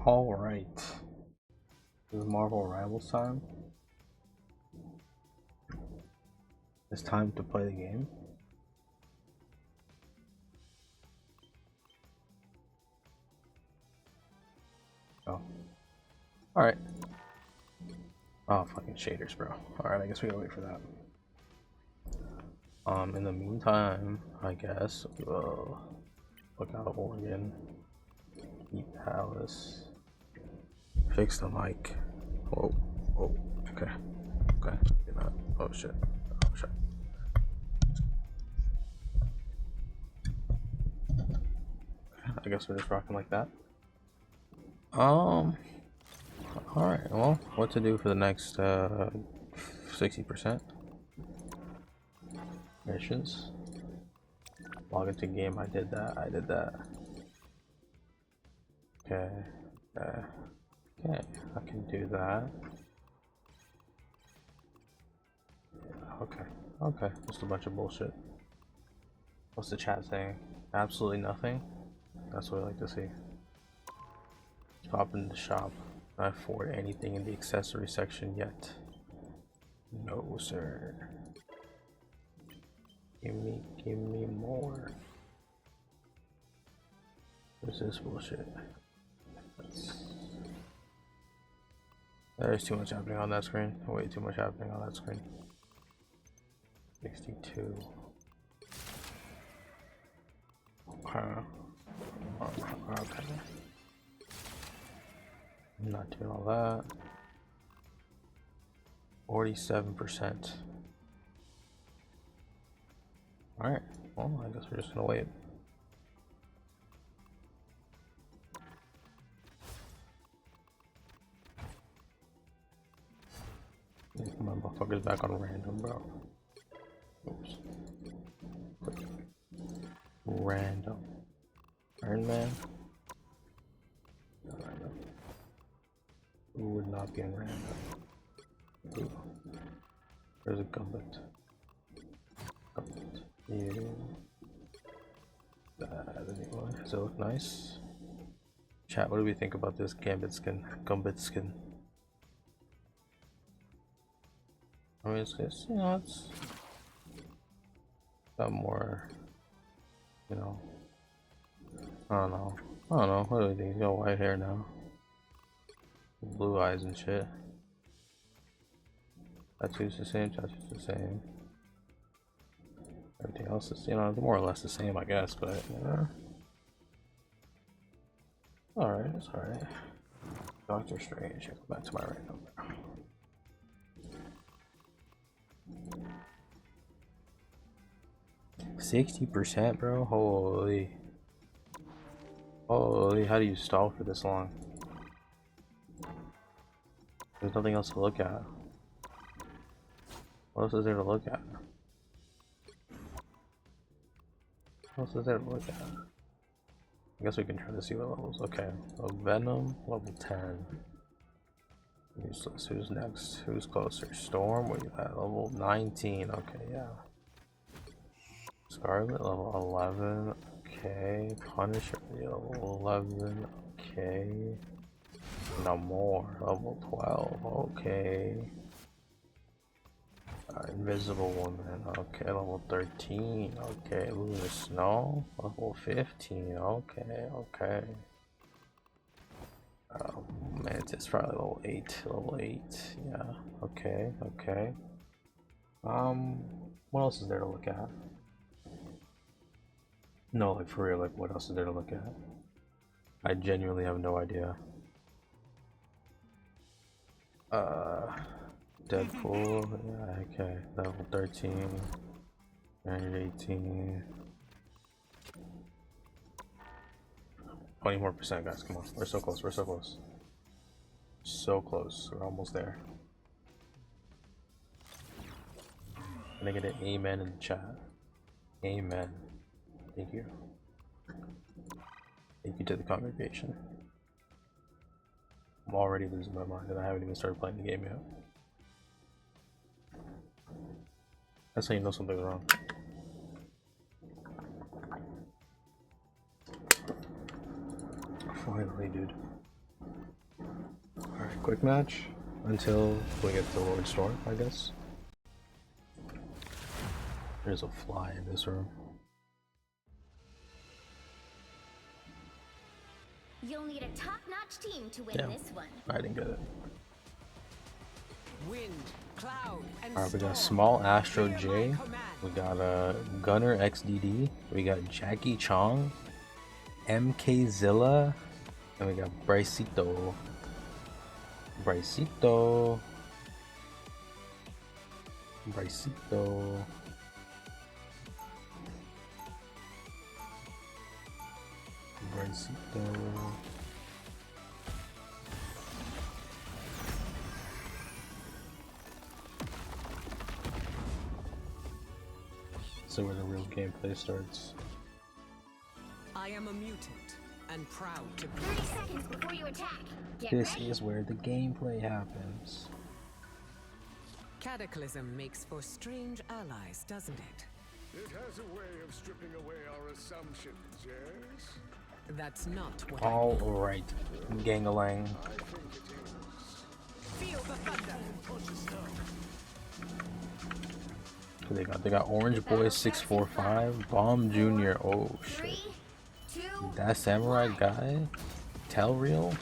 Alright. This is Marvel Rivals time. It's time to play the game. Oh. Alright. Oh, fucking shaders, bro. Alright, I guess we gotta wait for that. In the meantime, I guess we'll look out Oregon. Eat Palace. Fix the mic. Whoa. Whoa. Okay. Okay. Oh shit. Oh shit. I guess we're just rocking like that. Alright, well, what to do for the next 60%? Missions. Log into game, I did that. Okay. Okay, I can do that. Okay, just a bunch of bullshit. What's the chat saying? Absolutely nothing? That's what I like to see. Pop in the shop. Not afford anything in the accessory section yet. No, sir. Give me more. What's this bullshit? There's too much happening on that screen. Way too much happening on that screen. 62. Okay. I'm not doing all that. 47%. Alright, well, I guess we're just gonna wait. My motherfucker's back on random, bro. Oops. Random. Iron Man? No, random. Who would not be in random? Ooh. There's a Gambit. Yeah. Does it look nice? Chat, what do we think about this Gambit skin? Gambit skin. I mean, it's just, you know, it's got more, you know, I don't know, what do we think? He's got white hair now, blue eyes and shit. Tattoos the same, everything else is, you know, more or less the same, I guess, but, alright, it's alright. Doctor Strange, go back to my right number. 60%, bro? Holy, how do you stall for this long? There's nothing else to look at. What else is there to look at? What else is there to look at? I guess we can try to see what levels. Okay, so Venom, level 10. Useless. Who's next? Who's closer? Storm, what you got? Level 19. Okay, yeah. Scarlet, level 11. Okay. Punisher, level 11. Okay. No more. Level 12. Okay. Invisible Woman. Okay. Level 13. Okay. Lunar Snow. Level 15. Okay. Okay. Mantis probably level 8. Level 8. Yeah. Okay. Okay. What else is there to look at? No, like for real, like what else is there to look at? I genuinely have no idea. Deadpool, yeah, okay, level 13, 18, 20 more percent, guys, come on, we're so close, we're so close. So close, we're almost there. Can I get an amen in the chat? Amen. Thank you. Thank you to the congregation. I'm already losing my mind and I haven't even started playing the game yet. That's how you know something's wrong. Finally, dude. Alright, quick match until we get to Lord Storm, I guess. There's a fly in this room. You'll need a top-notch team to win this one. I didn't get it. Wind, cloud, and Alright, we got Small Astro J. We got Gunner XDD. We got Jackie Chong, MK Zilla, and we got Bricito. Bricito. Bricito. Bricito. So where the real gameplay starts. I am a mutant and proud to be. 30 seconds before you attack. Get This ready. is where the gameplay happens. Cataclysm makes for strange allies, doesn't it? It has a way of stripping away our assumptions, yes? That's not what All right, Gangalang. I think it is. Feel the thunder. They got Orange Boy 645, Bomb Jr. Oh shit, 3, 2, that samurai guy, Telreal,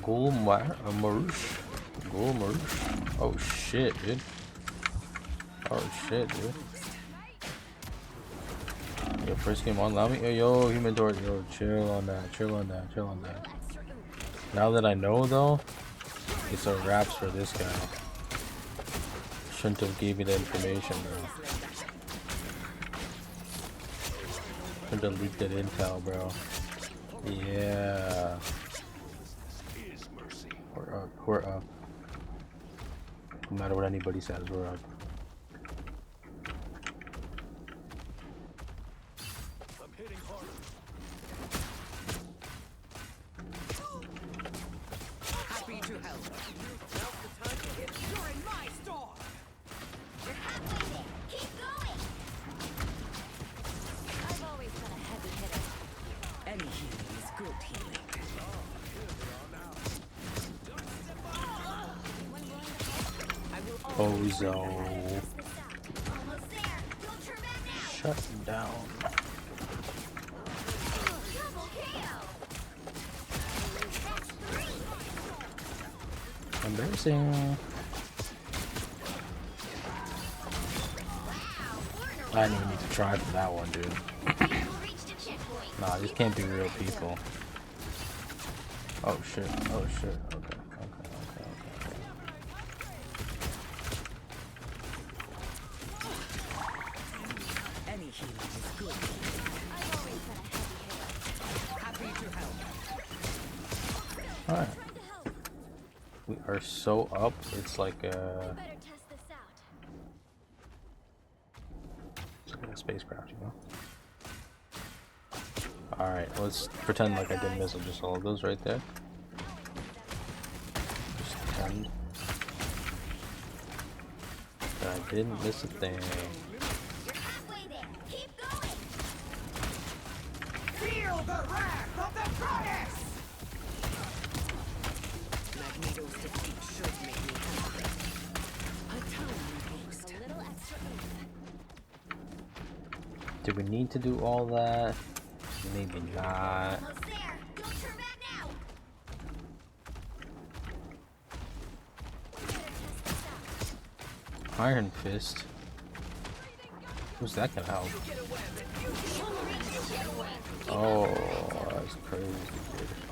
Ghoul Marouche, Ghoul Marouche. Oh shit, dude. Oh shit, dude. Yo, first game on, allow me. Yo, Human Torch. Yo, chill on that. Chill on that. Chill on that. Now that I know though, it's a wraps for this guy. Shouldn't have gave you the information, bro. Shouldn't have leaked that intel, bro. Yeah. We're up. We're up. No matter what anybody says, we're up. Happy to help. Now's the time to hit. You're in my store. you're halfway there. Keep going. I've always been a heavy hitter. Any healing is good healing. Bozo. Almost there. Don't turn back now. Shut down. Double KO. That's 3. Embarrassing. Wow. I didn't even need to try for that one, dude. Vehicle reached a checkpoint. Nah, these can't be real people. Oh shit. Oh shit. Okay. Any healing is good. I've always been a heavy hitter. Happy to help. Alright. Time to help. We are so up, it's like Better test this out. it's like a spacecraft, you know? Alright, let's pretend like I didn't miss it, just all of those right there. Just pretend that I didn't miss a thing. You're halfway there. Keep going. Feel the wrath of the goddess! Magneto's defeat should make me happy. A tiny boost. A little extra oomph. Do we need to do all that? Maybe not. Almost there. Don't turn back now. Better test this out. Iron Fist? Who's that gonna help? Oh, that's crazy, dude.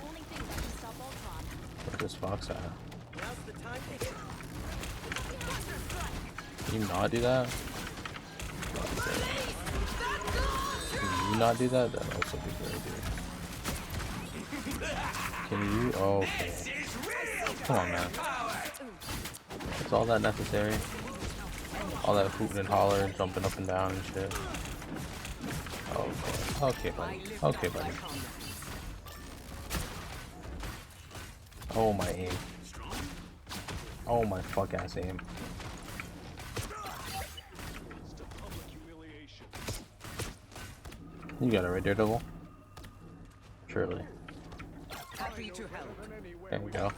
Only thing that can stop Ultron. Where's this fox at? Now's the time to hit. Can you not do that? Can you not do that? That'd also be great, dude. Can you? Oh, okay. Come on, man. Is all that necessary? All that hooting and hollering, jumping up and down and shit. Okay. Okay, buddy. Okay, buddy. Oh, my aim. Oh, my fuck ass aim. You got it right there, Double. Surely. Happy to help. There we go.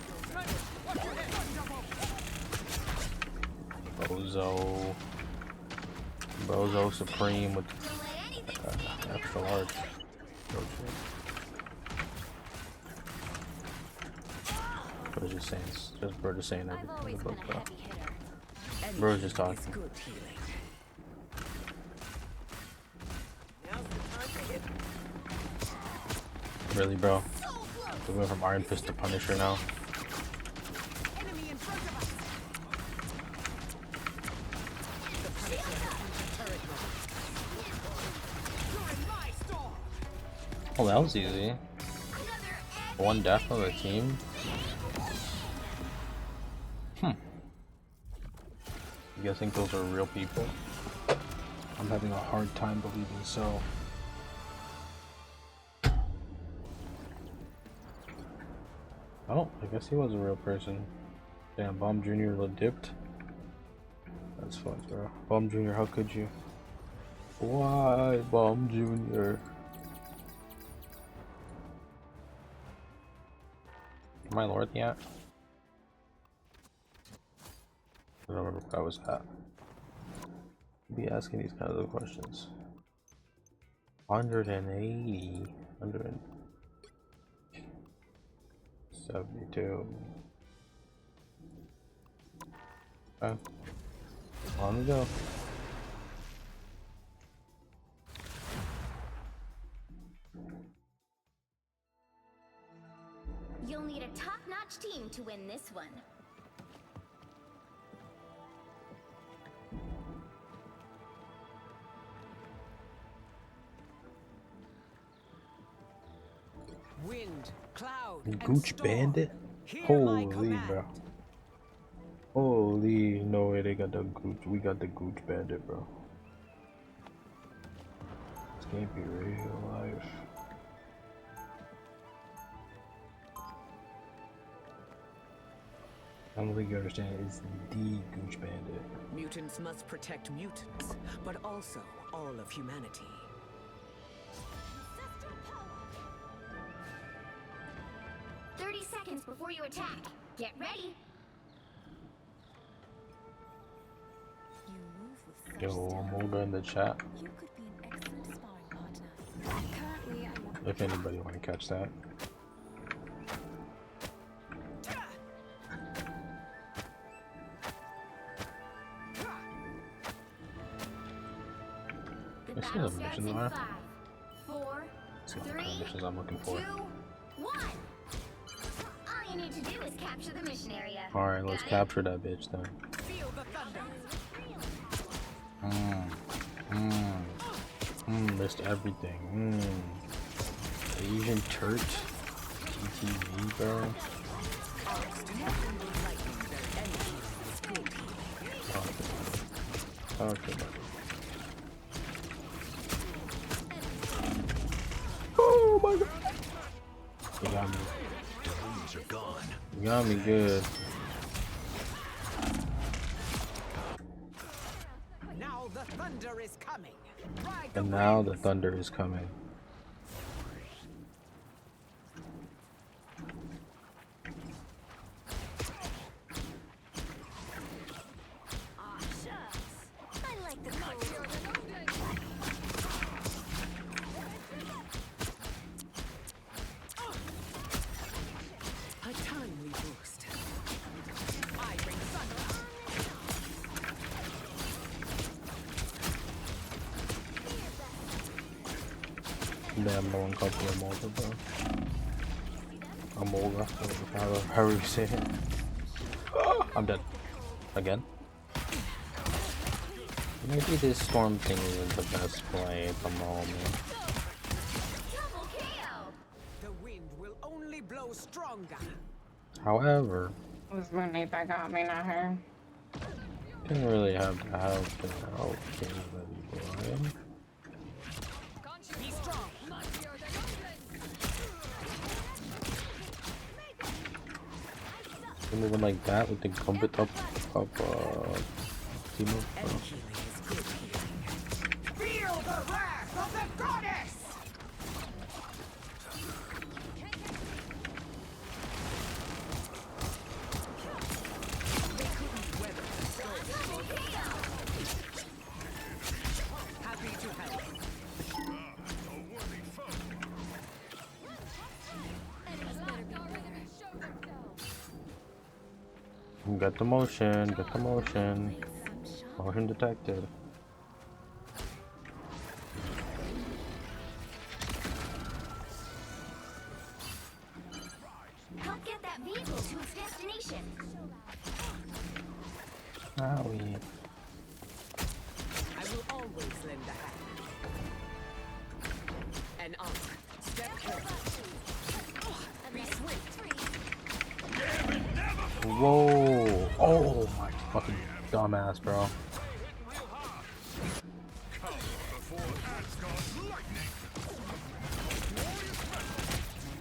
Bozo. Bozo Supreme with extra large. Bro's just saying, bro just saying I've everything always in the been book, a bro. heavy hitter. Bro's just It's talking. good healing. Now's the time to hit. Really, bro? We went from Iron Fist to Punisher now. Enemy in front of us. You're in my storm. Oh, that was easy. Another One death on the team. You guys think those are real people? I'm having a hard time believing so. Oh, I guess he was a real person. Damn, Bomb Jr. dipped. That's fucked, bro. Bomb Jr., how could you? Why, Bomb Jr.? Am I Lord yet? I don't remember where I was at. Be asking these kinds of questions. 180. 172. Okay. On we go. You'll need a top-notch team to win this one. Wind, cloud, and Gooch storm. Bandit? Hear my Holy, command. bro. Holy, no way they got the Gooch. We got the Gooch Bandit, bro. This can't be real life. I don't think you understand. It's the Gooch Bandit. Mutants must protect mutants, but also all of humanity. 30 seconds before you attack. Get ready. You move with such Yo, style. I'm over in the chat. You could be an excellent sparring partner. Currently, I'm If anybody want to catch that. The This is battle a starts mission, in Laura. 5, 4, That's not the kind of 3, missions I'm looking 2, for. 1. All you need to do is capture the mission area. Alright, let's Got it? capture that bitch then. Feel the thunder. Missed everything. Asian Church? TTV, bro. Okay. Oh my god. You got me. Bones are gone. You got me good. Now the thunder is coming. Ride And the now the winds. thunder is coming. Aw, shucks. I like the cool. A timely boost. I bring thunder. Damn, no one got the Amolga, bro. Amolga, however you say it. I'm dead. Again? Maybe this storm thing isn't the best play at the moment. Double KO. The wind will only blow stronger. However, It was Moonlight that got me, not her. didn't really have to have the help boy. Be strong. You're moving like that with the gambit up team up, And bro. healing is good healing. Feel the wrath of the goddess! They couldn't weather the storm. Double KO. Happy to help. A worthy foe. Get the motion, get the motion. Motion detected. Help get that vehicle to its destination. Owie. I will always lend a hand. An arc. Step carefully. Be swift. Whoa! Oh my fucking dumbass, bro.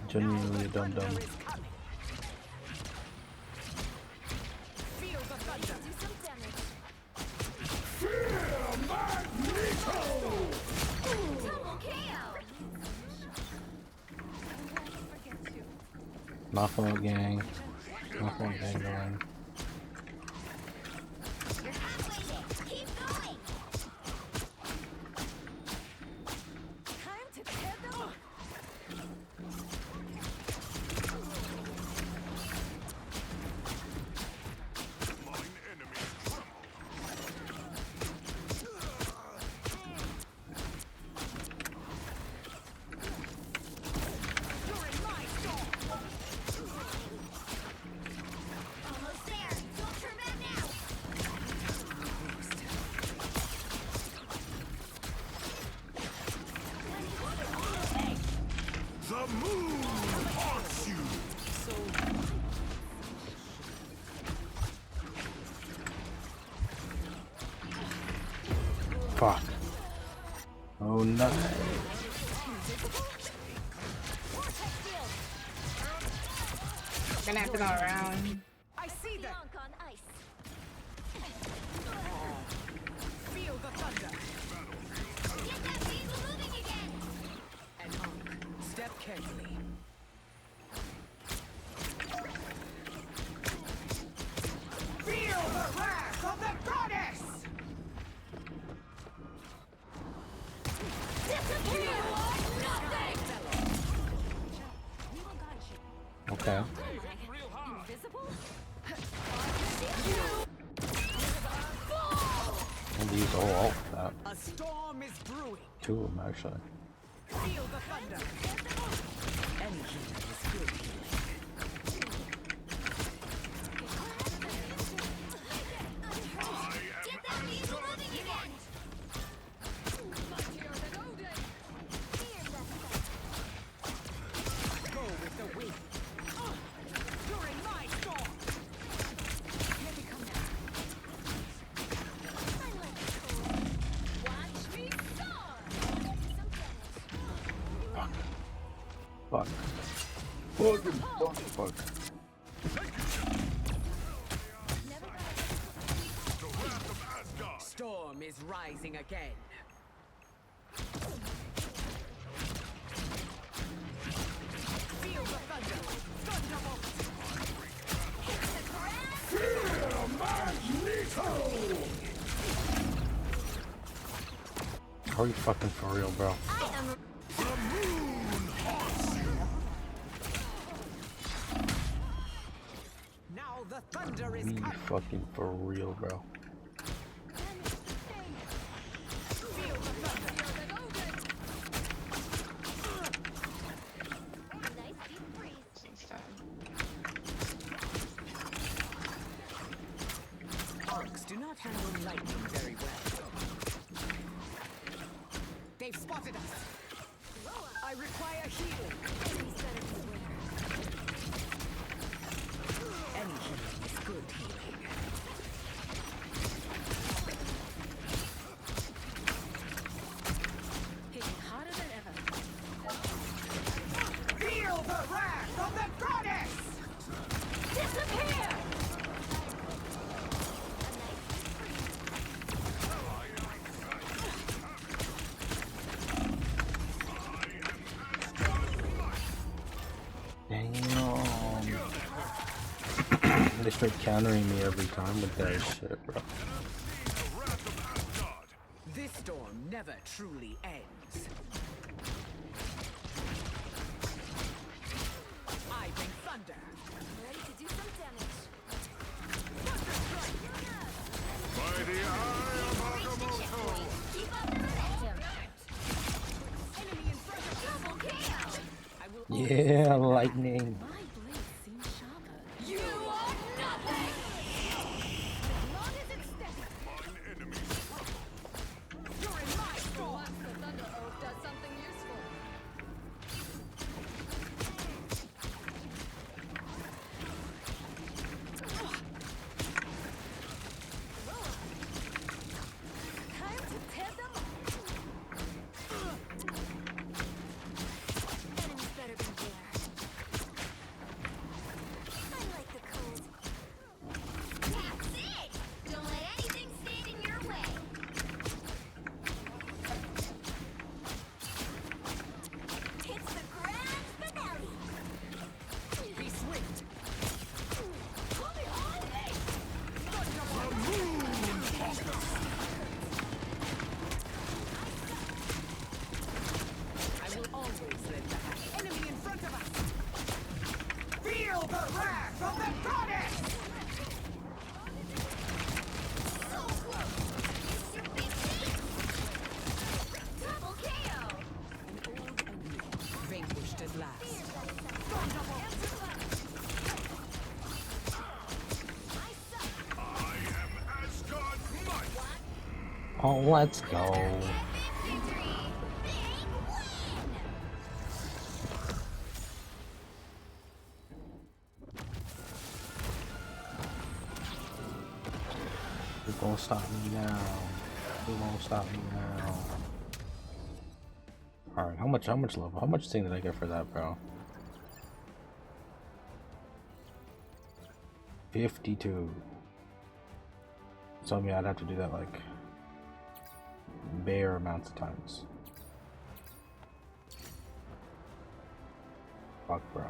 Genuinely dumb. Thunder is coming. Feel the thunder. Do some damage. Double KO. Knockout gang. Knockout gang going. You're halfway there. Keep going. Time to tear them up. Mine enemies tremble. You're in my storm. Almost there. Don't turn back now. The moon haunts you. Fuck. Oh no. Gonna have to go around. I see them. Bonk on ice. Feel the thunder. Get that vehicle moving again. An arc. Step carefully. Feel the wrath of the goddess! Okay. Invisible? I'm gonna use the whole ult for that. A storm is brewing. Two of them actually. Feel the thunder. Any healing is good healing. Get that vehicle moving again. Go with the wind. You're in my storm. I like the cold. Fuck. Storm is rising again. Feel the thunder. Thunderbolt. Are you fucking for real, bro? Now the thunder is Be coming. fucking for real, bro. Feel the thunder. Nice deep freeze. She's dead. Orcs do not handle lightning very well. They've spotted us. I require healing. Any healing is good healing. Hitting harder than ever. Feel the wrath of the goddess! Disappear! Damn. They start countering me every time with that shit, bro. This storm never truly ends. I bring thunder. Ready to do some damage. By the eye of Agamotto! Keep up the momentum. Enemy in front of Double KO. I will Yeah, lightning. My blade seems sharper. You are nothing! As long as it's steady. One enemy You're in my storm! Once the Thunder Oath does something useful. Time to tear them up. Enemies better beware. I like the cold. That's it! Don't let anything stand in your way. It's the grand finale. Be swift! Call me all day. I will always lend a hand. Enemy in front of us! Feel the wrath of the goddess! So close. It's your big thing. Double KO. An old enemy, vanquished at last. I am Asgard's might! Oh, let's go. You won't stop me now. You won't stop me now. Alright, how much level? How much thing did I get for that, bro? 52. So I mean I'd have to do that like bare amounts of times. Fuck, bro.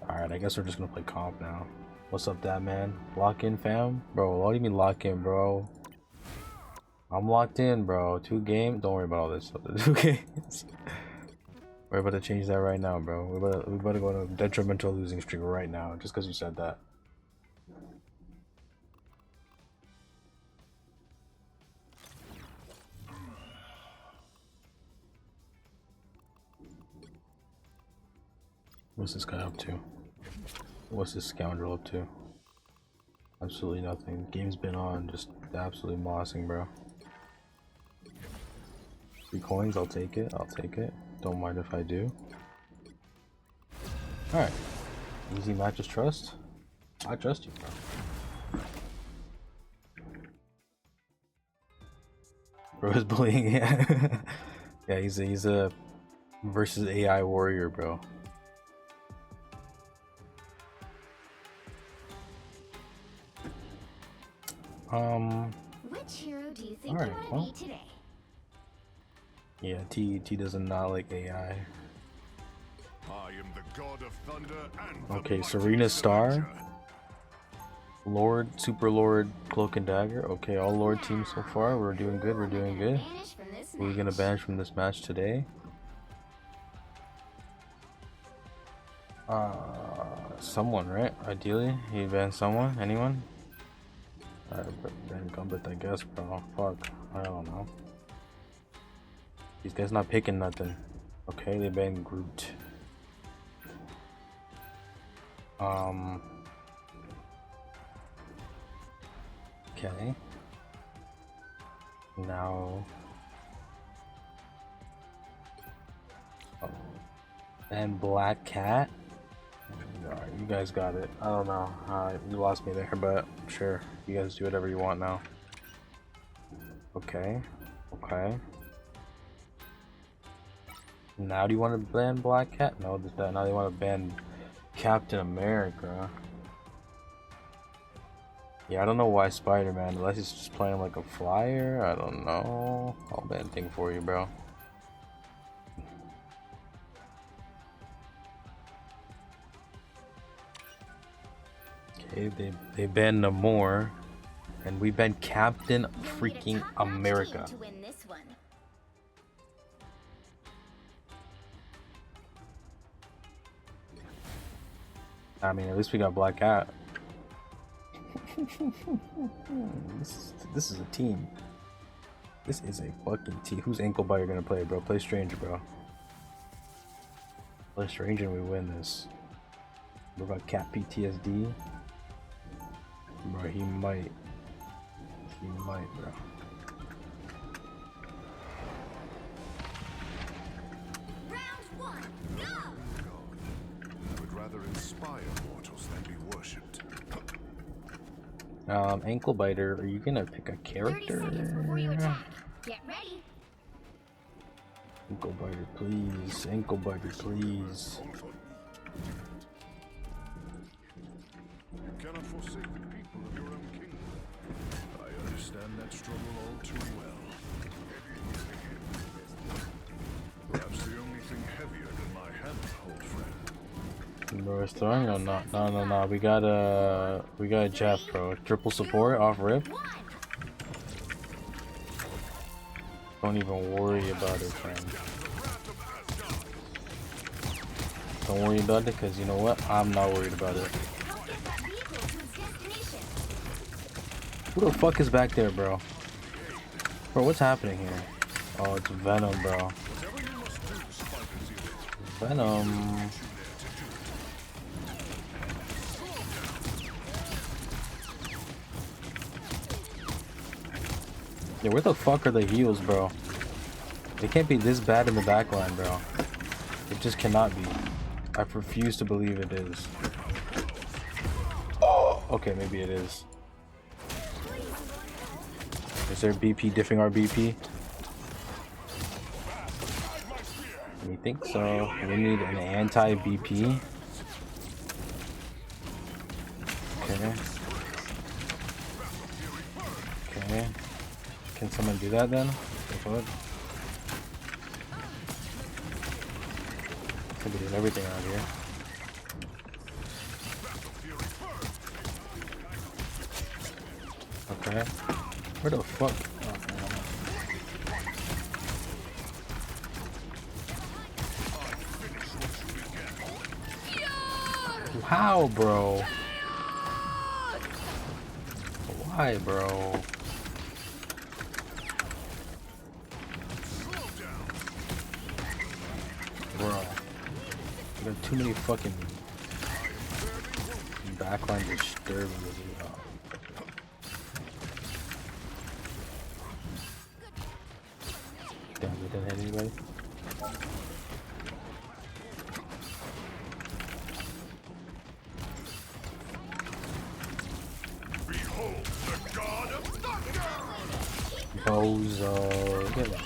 Alright, I guess we're just gonna play comp now. What's up, that man? Lock in, fam? Bro, what do you mean lock in, bro? I'm locked in, bro. 2 games? Don't worry about all this stuff. 2 games. We're about to change that right now, bro. We're about to go on a detrimental losing streak right now, just because you said that. What's this guy up to? What's this scoundrel up to? Absolutely nothing. Game's been on, just absolutely mossing, bro. 3 coins, I'll take it. I'll take it. Don't mind if I do. Alright. Easy matches trust. I trust you, bro. Bro is bullying. Yeah, he's a versus AI warrior, bro. Which hero do you think Alright, you want to well. be today? Yeah, T does not like AI. I am the god of thunder and the Okay, mighty Serena Star. Avenger. Lord, Super Lord, Cloak and Dagger. Okay, all Lord teams so far. We're doing good. We're doing good. Banish from this Who are we gonna match. banish from this match today? Someone, right? Ideally, he ban someone. Anyone? Ban Gambit, I guess, bro. Fuck, I don't know. These guys not picking nothing. Okay, they banned Groot. Okay. Now. Oh. And Black Cat. Alright, you guys got it. I don't know. You lost me there, but sure. You guys do whatever you want now. Okay. Okay. Now do you want to ban Black Cat? No, now they want to ban Captain America. Yeah, I don't know why Spider-Man, unless he's just playing like a flyer. I don't know. I'll ban thing for you, bro. Okay, they banned Namor, and we banned Captain You'll need a freaking top-notch America. team to win this one. I mean, at least we got Black Cat. This is a team. This is a fucking team. Who's ankle biter gonna play, bro? Play Stranger, bro. Play Stranger and we win this. What about Cat PTSD? Bro, he might. He might, bro. Round one, go! I would rather inspire mortals than be worshipped. Ankle biter, are you gonna pick a 30 character? seconds before you attack. Get ready. Ankle biter, please. Ankle biter, please. You cannot forsake the people of your own kingdom. I understand that struggle all too well. Perhaps the only thing heavier than my hammer, old friend. Bro, it's throwing or not? No. We got a Jeff, bro. Triple support off rip. One. Don't even worry about it, friend. Don't worry about it, cause you know what? I'm not worried about it. Help get that vehicle to its destination. Who the fuck is back there, bro? Bro, what's happening here? Oh, it's Venom, bro. Venom. Yeah, where the fuck are the heals, bro? They can't be this bad in the backline, bro. It just cannot be. I refuse to believe it is. Oh, okay, maybe it is. Is there BP diffing our BP? We think so. We need an anti-BP. Okay. Okay. Can someone do that then? What? Could be doing everything around here. Okay. Where the fuck? Oh, how, bro? Why, bro? Bro, you got too many fucking backline disturbing me. Damn, we didn't hit anybody. Behold the god of thunder! Bozo. Get out.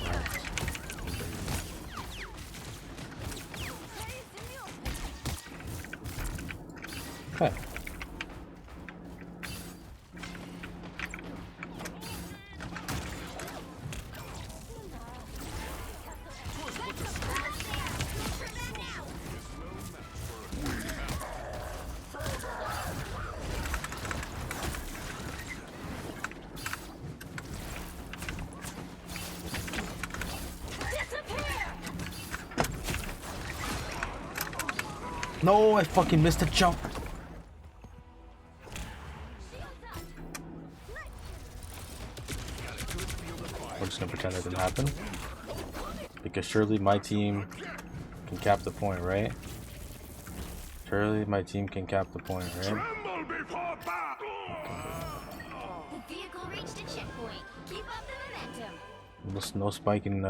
Okay. No, I fucking missed a jump. We're just gonna pretend that didn't happen. Because surely my team can cap the point, right? Surely my team can cap the point, right? Tremble before battle! The vehicle reached a checkpoint. Keep up the momentum. No spike in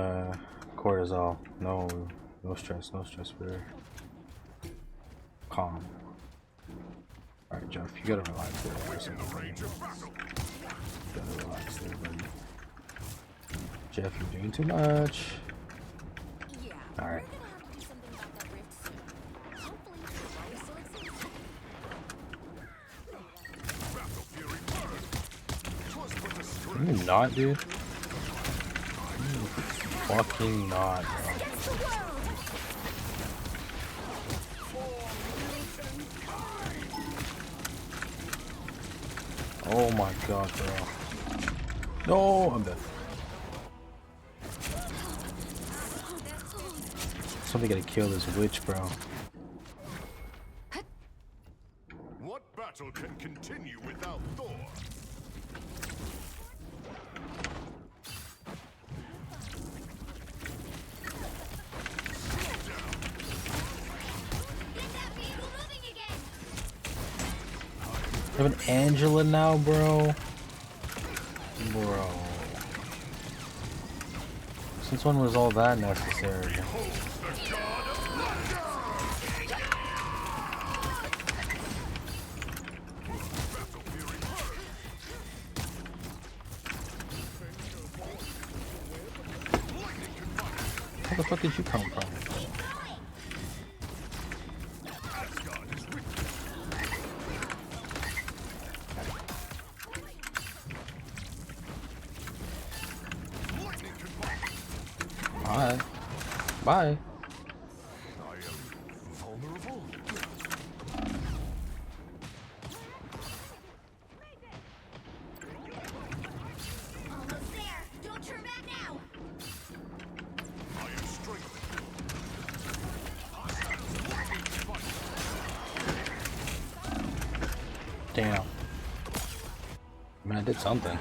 cortisol. No stress. We're calm. Alright, Jeff, you gotta relax there for a second. You gotta relax there, buddy. Jeff, you're doing too much. Yeah. Alright. We're gonna have to do something about that rift soon. Hopefully, while we still exist. Can you not, dude? Can you fucking not, bro. Against the world. Oh my god, bro. No, I'm dead. Somebody gotta kill this witch, bro. What battle can continue without Thor? Get that vehicle moving again. I have an Angela now, bro. Bro. Since when was all that necessary? Where the fuck did you come from? Bye. Bye. I am vulnerable. Almost there. Don't turn back now. I am strengthened. Damn. I mean, I did something.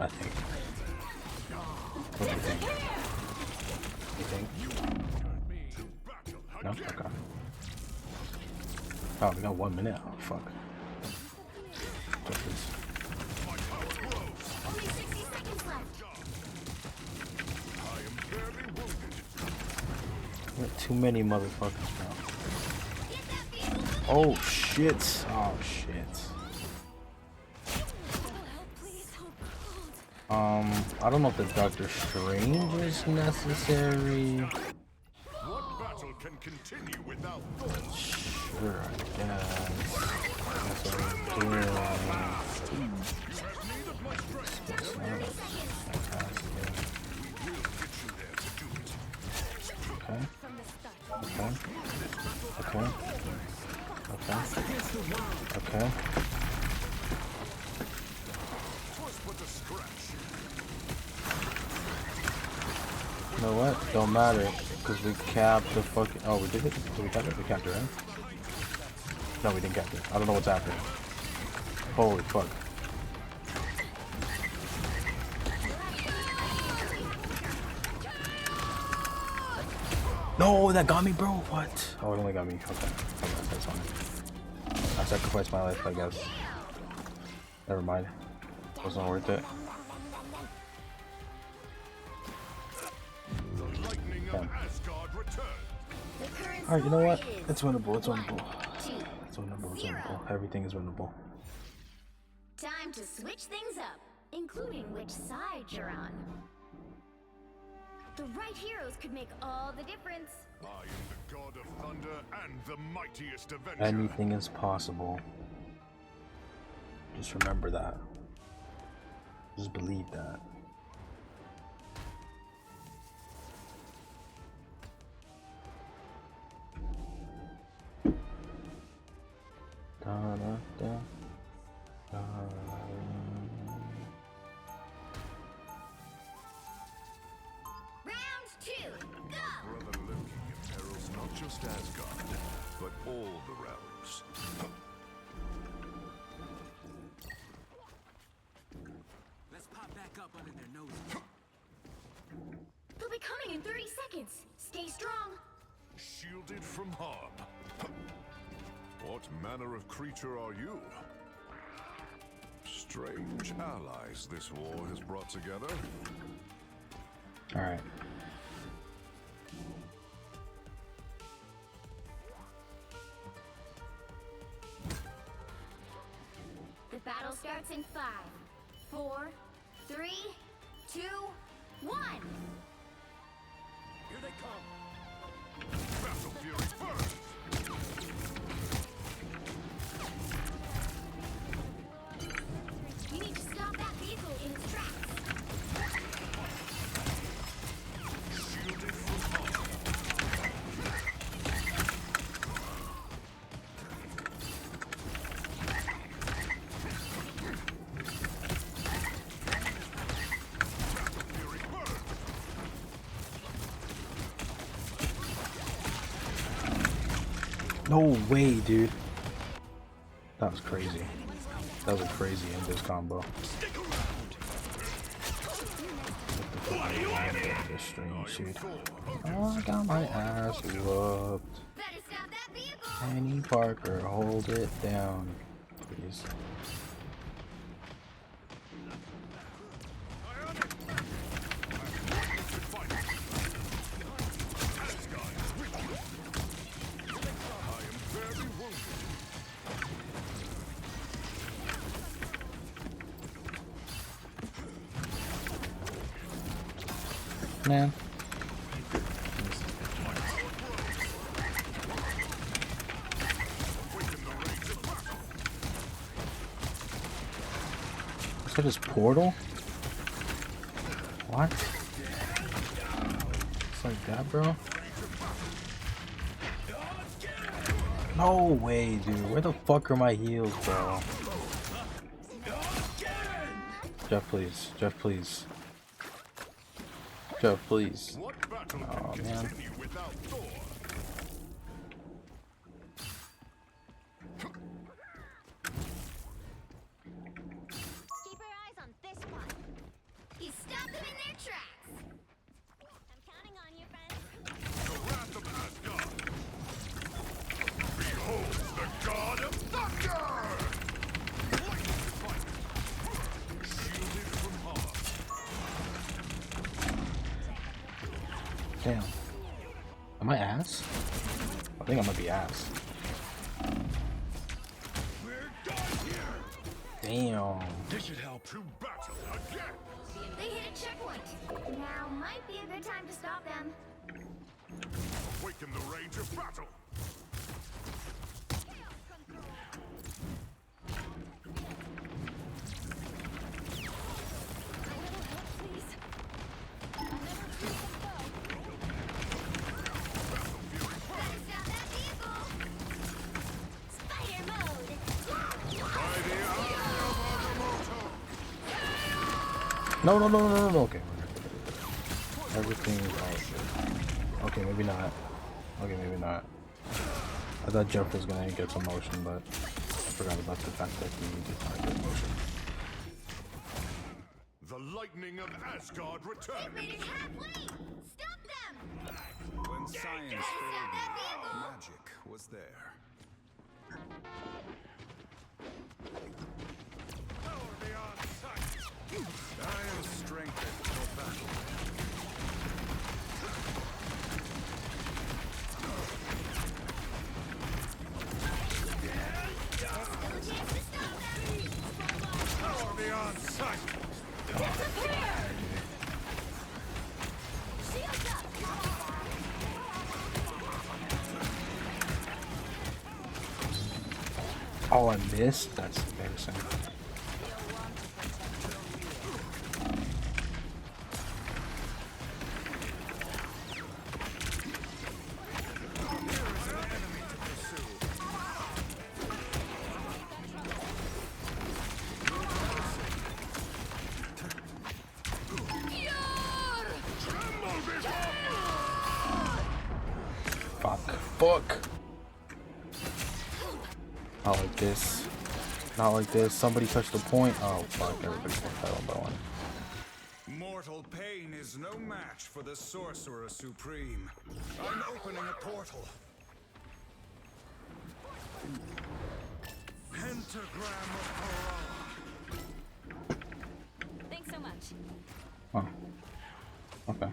I think. What do you think? You think? No? Okay. Oh, we got 1 minute. Oh, fuck. Just this. Only 60 seconds left. I am barely wounded. We got too many motherfuckers, bro. Get that vehicle moving. Oh, shit. Oh, shit. Please, hold. I don't know if the Doctor Strange is necessary. What battle can continue without Thor? Sure, I guess. That's what I'm doing. You have need of my strength. It's not fantastic. We will get you there to do it. Okay. From the start. Okay. Okay. Okay. Twas but a scratch. You know what? Don't matter. Because we capped the fucking. Oh, we did it? Did we cap it? We capped it, right? No, we didn't cap it. I don't know what's happening. Holy fuck. No, that got me, bro. What? Oh, it only got me. Okay. That's fine. I sacrificed my life, I guess. Never mind. Wasn't worth it. The lightning of Asgard returned. The current Alright, you know what? score is It's winnable. It's winnable. 2. It's winnable. It's winnable. Everything is winnable. Time to switch things up, including which side you're on. The right heroes could make all the difference. I am the god of thunder and the mightiest avenger. Anything is possible. Just remember that. Just believe that. Da, da, da. Da, Round 2, go! Brother Loki imperils not just Asgard, Shielded from harm. What manner of creature are you? Strange allies this war has brought together. All right. The battle starts in 5, 4, 3, 2, 1. Here they come. Battle Fury first! You need to stop that vehicle in its tracks. Shielded from harm. Fury first! No way, dude. That was crazy. That was a crazy Invis combo. This stream shoot. Oh, I got my ass whooped. Better stop that vehicle. Penny Parker, hold it down, please. Man. Is that his portal? What? It's like that, bro? No way, dude. Where the fuck are my heals, bro? Jeff, please. Jeff, please. Jeff, please. What battle Oh, can man. continue without Thor? Keep your eyes on this one. He stopped them in their tracks. I'm counting on you, friends. The wrath of Asgard! Behold the god of thunder! Lightning fight! Shielded from harm. Damn. Am I ass? I think I might be ass. We're done here! Damn. This should help. To battle again! They hit a checkpoint. Now might be a good time to stop them. Awaken the range of battle! Better stop that vehicle. Spider mode. By the eye of Agamotto! No, no, no, no, no, no. Okay. Everything is all good. Okay, maybe not. Okay, maybe not. I thought Jeff was gonna get some motion, but I forgot about the fact that he did not get motion. The lightning of Asgard They returns! made it halfway. Stop them. When science Stop failed, that vehicle. magic was there. Power beyond sight! I am strengthened for battle. Still a chance to stop them. Power beyond sight! Shields up. Oh, I missed? That's embarrassing. Fuck. Fuck! Not like this. Not like this. Somebody touched the point. Oh, fuck. Everybody's gonna fight on that one. Mortal pain is no match for the Sorcerer Supreme. I'm opening a portal. Pentagram of Corella. Thanks so much. Oh. Okay.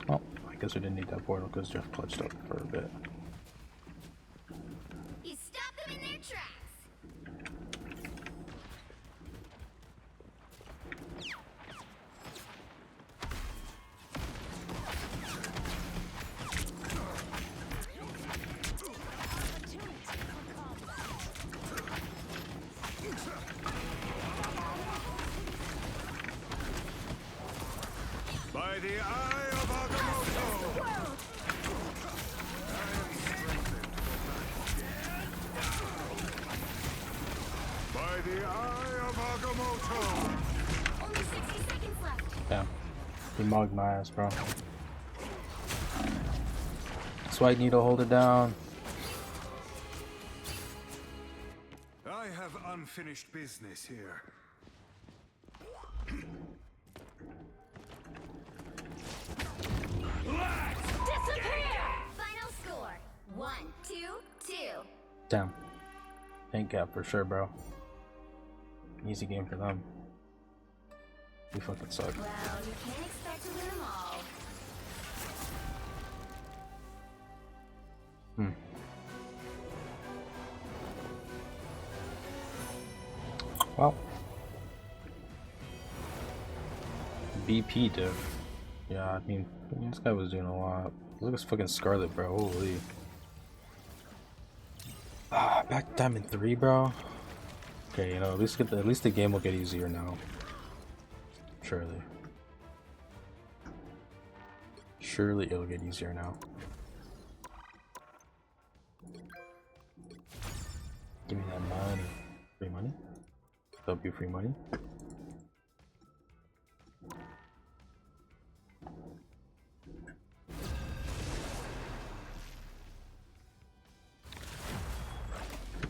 Well, I guess we didn't need that portal because Jeff clutched up for a bit. You stopped them in their tracks. By the eye of Agamotto! I am strengthened for battle. By the eye of Agamotto! Only 60 seconds left. Yeah. He mugged my ass, bro. Swipe needle, hold it down. I have unfinished business here. Disappear! Final score 1-2-2. Damn. Tank gap for sure, bro. Easy game for them. We fucking suck. Well, you can't expect to win them all. Well. BP div. Yeah, I mean, this guy was doing a lot. Look at this fucking Scarlet, bro. Holy. Ah, back to Diamond 3, bro. Okay, you know, at least the game will get easier now. Surely. Surely it'll get easier now. Give me that money. Free money? That'll be free money.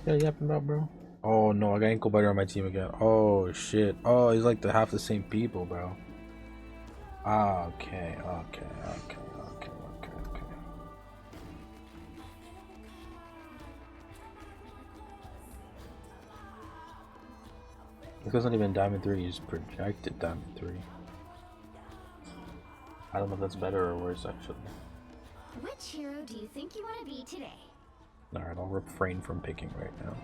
Yeah, yapping about, bro. Oh no, I got ankle biter on my team again. Oh shit. Oh, he's like half the same people, bro. Ah, okay. This wasn't even Diamond 3, he's projected Diamond 3. I don't know if that's better or worse, actually. Which hero do you think you want to be today? Alright, I'll refrain from picking right now.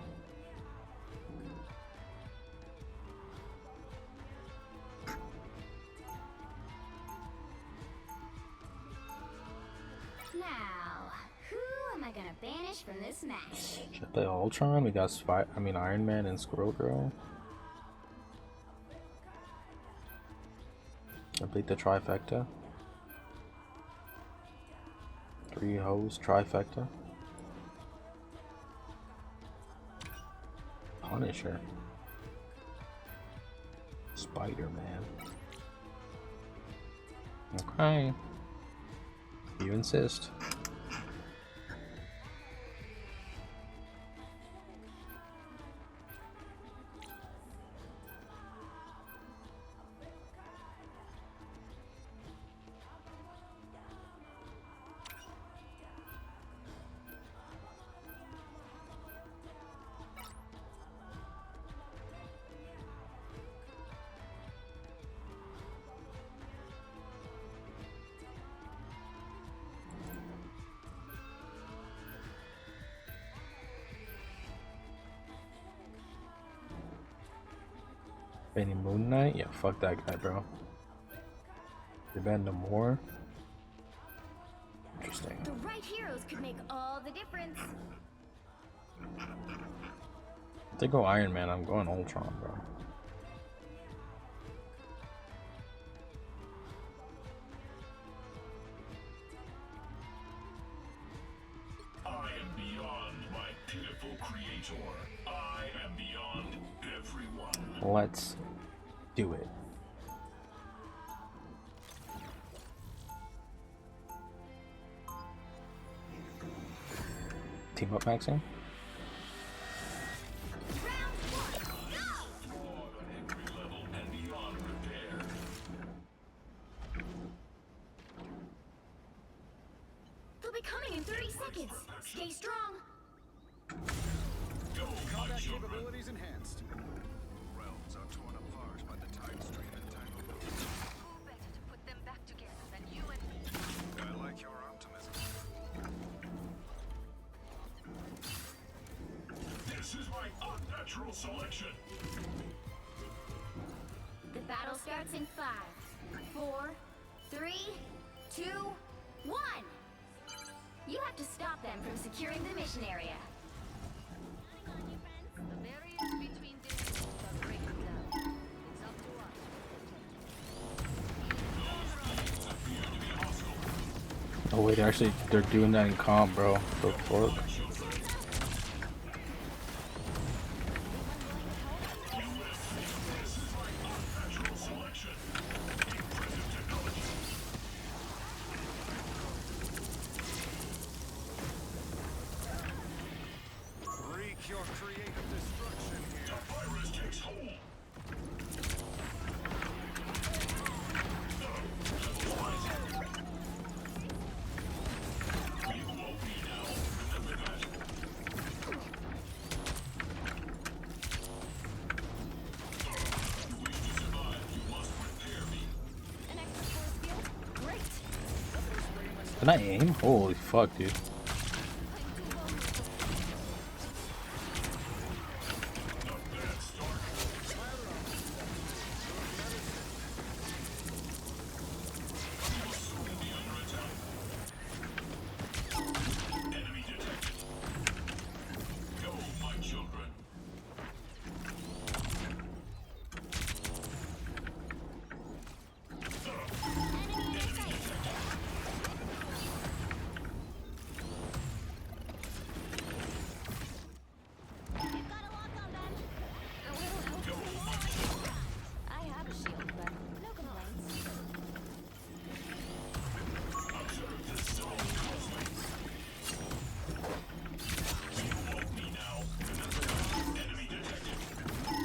Now, who am I gonna banish from this match? Should I play Ultron? We got Iron Man and Squirrel Girl. I played the trifecta. 3 hoes trifecta. Punisher. Spider-Man. Okay. You insist. Any Moon Knight? Yeah, fuck that guy, bro. You're banned no more. Interesting. The right heroes could make all the difference. If they go Iron Man, I'm going Ultron, bro. I am beyond my pitiful creator. I am beyond everyone. Let's do it. Team up, Maxine. The 30 seconds. Stay strong. Combat capabilities enhanced. Realms are torn apart by the time stream entanglement. Who better to put them back together than you and me? I like your optimism. This is my unnatural selection. The battle starts in 5, 4, 3, 2, 1. You have to stop them from securing the mission area. The barriers between dimensions are breaking down. It's up to us. Oh wait, they're doing that in comp, bro. The fuck? Wreak your creative destruction here. Virus takes hold. You won't be now. Remember that. You wish to survive, you must repair me. An extra force field? Great. Can I aim? Holy fuck, dude. Enemy detected. Go, my children. You've got a lock on them. I have a shield, but no complaints. Observe this zone closely. You won't be now. Remember that. Enemy detected.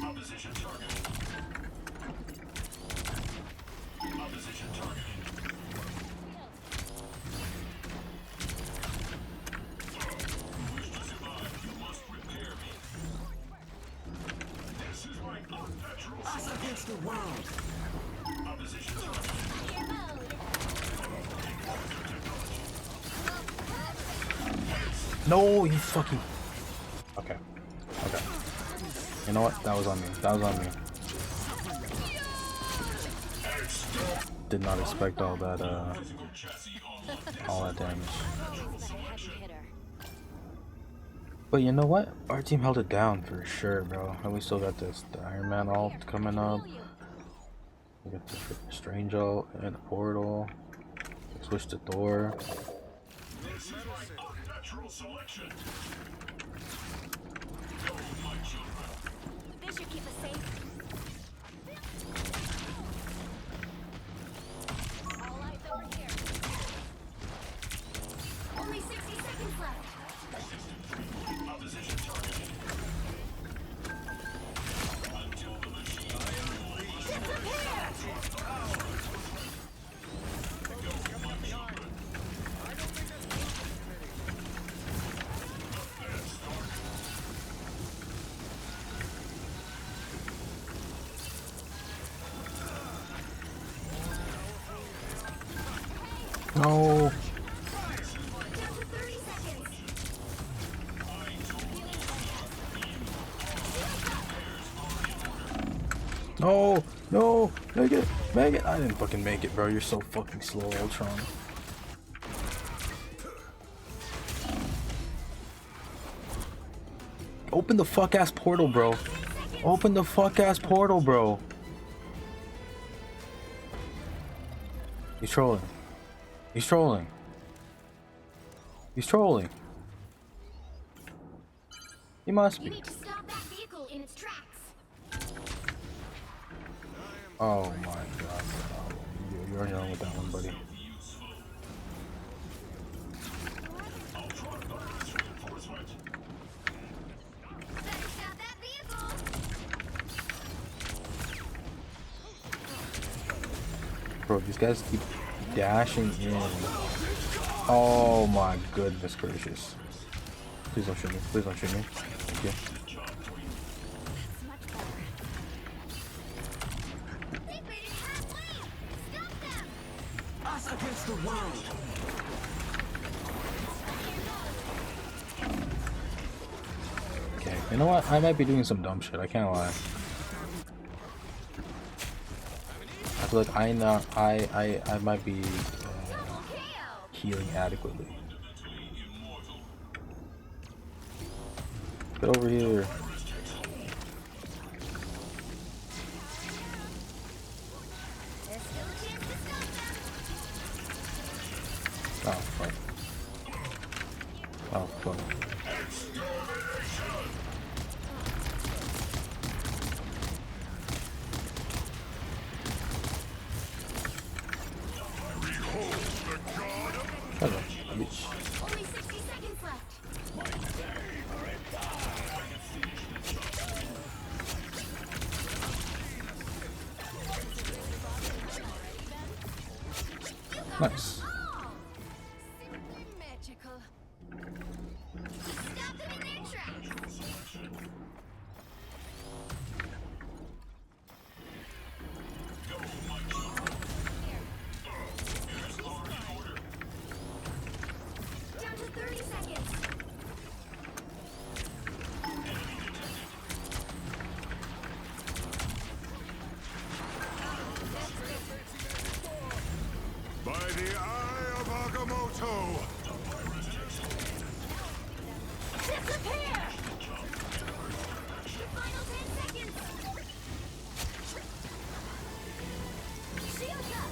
Opposition targeted. Opposition targeted. You wish to survive, you must repair me. This is my unnatural Us against the world. opposition targeted. No, you fucking. Okay. Okay. You know what? That was on me. That was on me. Did not expect all that damage. Always been a heavy hitter. But you know what? Our team held it down for sure, bro. And we still got the Iron Man ult coming up. We got the Strange ult and the portal. Switch to Thor. This is my unnatural selection. Go, my children. This should keep us safe. All eyes over here. Only 60 seconds left. Opposition targeted. Until the machine No. Down to 30 seconds. No. No. Make it. Make it. I didn't fucking make it, bro. You're so fucking slow, Ultron. Open the fuck ass portal, bro. Open the fuck ass portal, bro. He's trolling. He's trolling. He's trolling. He must You be. need to stop that vehicle in its tracks. Oh my god. Bro. You're already on with that one, buddy. Better stop that vehicle. Bro, these guys keep dashing in. Oh my goodness gracious. Please don't shoot me. Please don't shoot me. Thank you. It's much better. They've made it halfway! Stop them! Us against the world. Okay, you know what? I might be doing some dumb shit. I can't lie. I feel like I might be Double KO! healing adequately. Get over here. There's still a chance to stop them! Oh fuck. Oh fuck. Hello, bitch. Only 60 seconds left. Nice. Oh! Simply magical. Stop them in their tracks! Down to 30 seconds. By the eye of Agamotto! Disappear! The final 10 seconds. Shield up.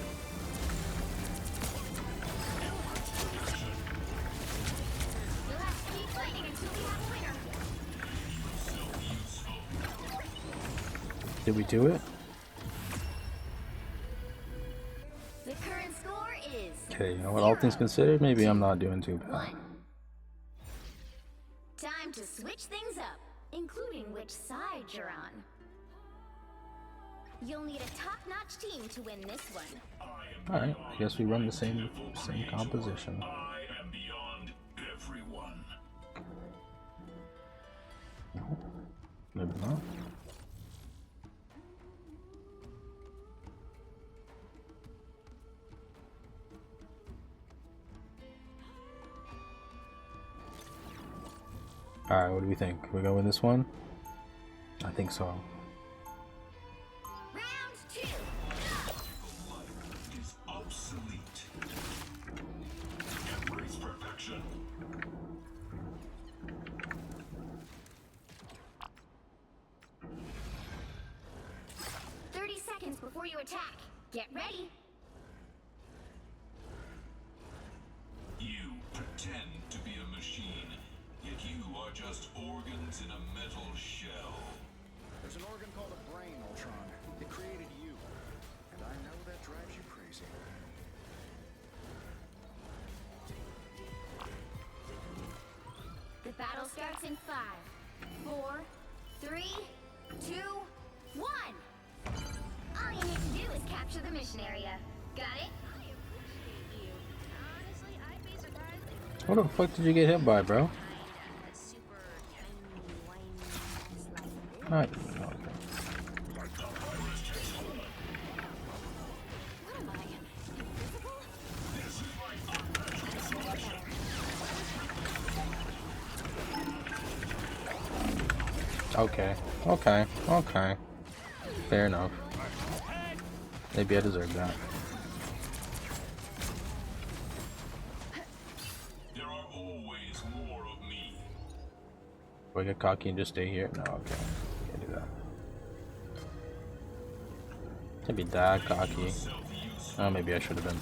You'll have to keep fighting until we have a winner. Did we do it? The current score is Okay, you know what? All things considered, maybe I'm not doing too bad. 1. Time to switch things up, including which side you're on. You'll need a top-notch team to win this one. Alright, I guess we run the same composition. I am beyond everyone. No, maybe not. Alright, what do we think? We go with this one? I think so. Round 2. Is obsolete. Embrace perfection. Seconds before you attack. Get ready. You pretend to be a machine, yet you are just organs in a metal shell. There's an organ called a brain, Ultron. It created you. And I know that drives you crazy. The battle starts in 5, 4, 3, 2, 1. All you need to do is capture the mission area. Got it? I appreciate you. Honestly, I'd be surprised if What the fuck did you get hit by, bro? a super tiny, whiny mess like this. Alright. What am I? Invisible? Okay. Okay. Okay. Fair enough. Maybe I deserve that. There are always more of me. Do I get cocky and just stay here? No, okay. Can't do that. Can't be that cocky. Oh, maybe I should have been.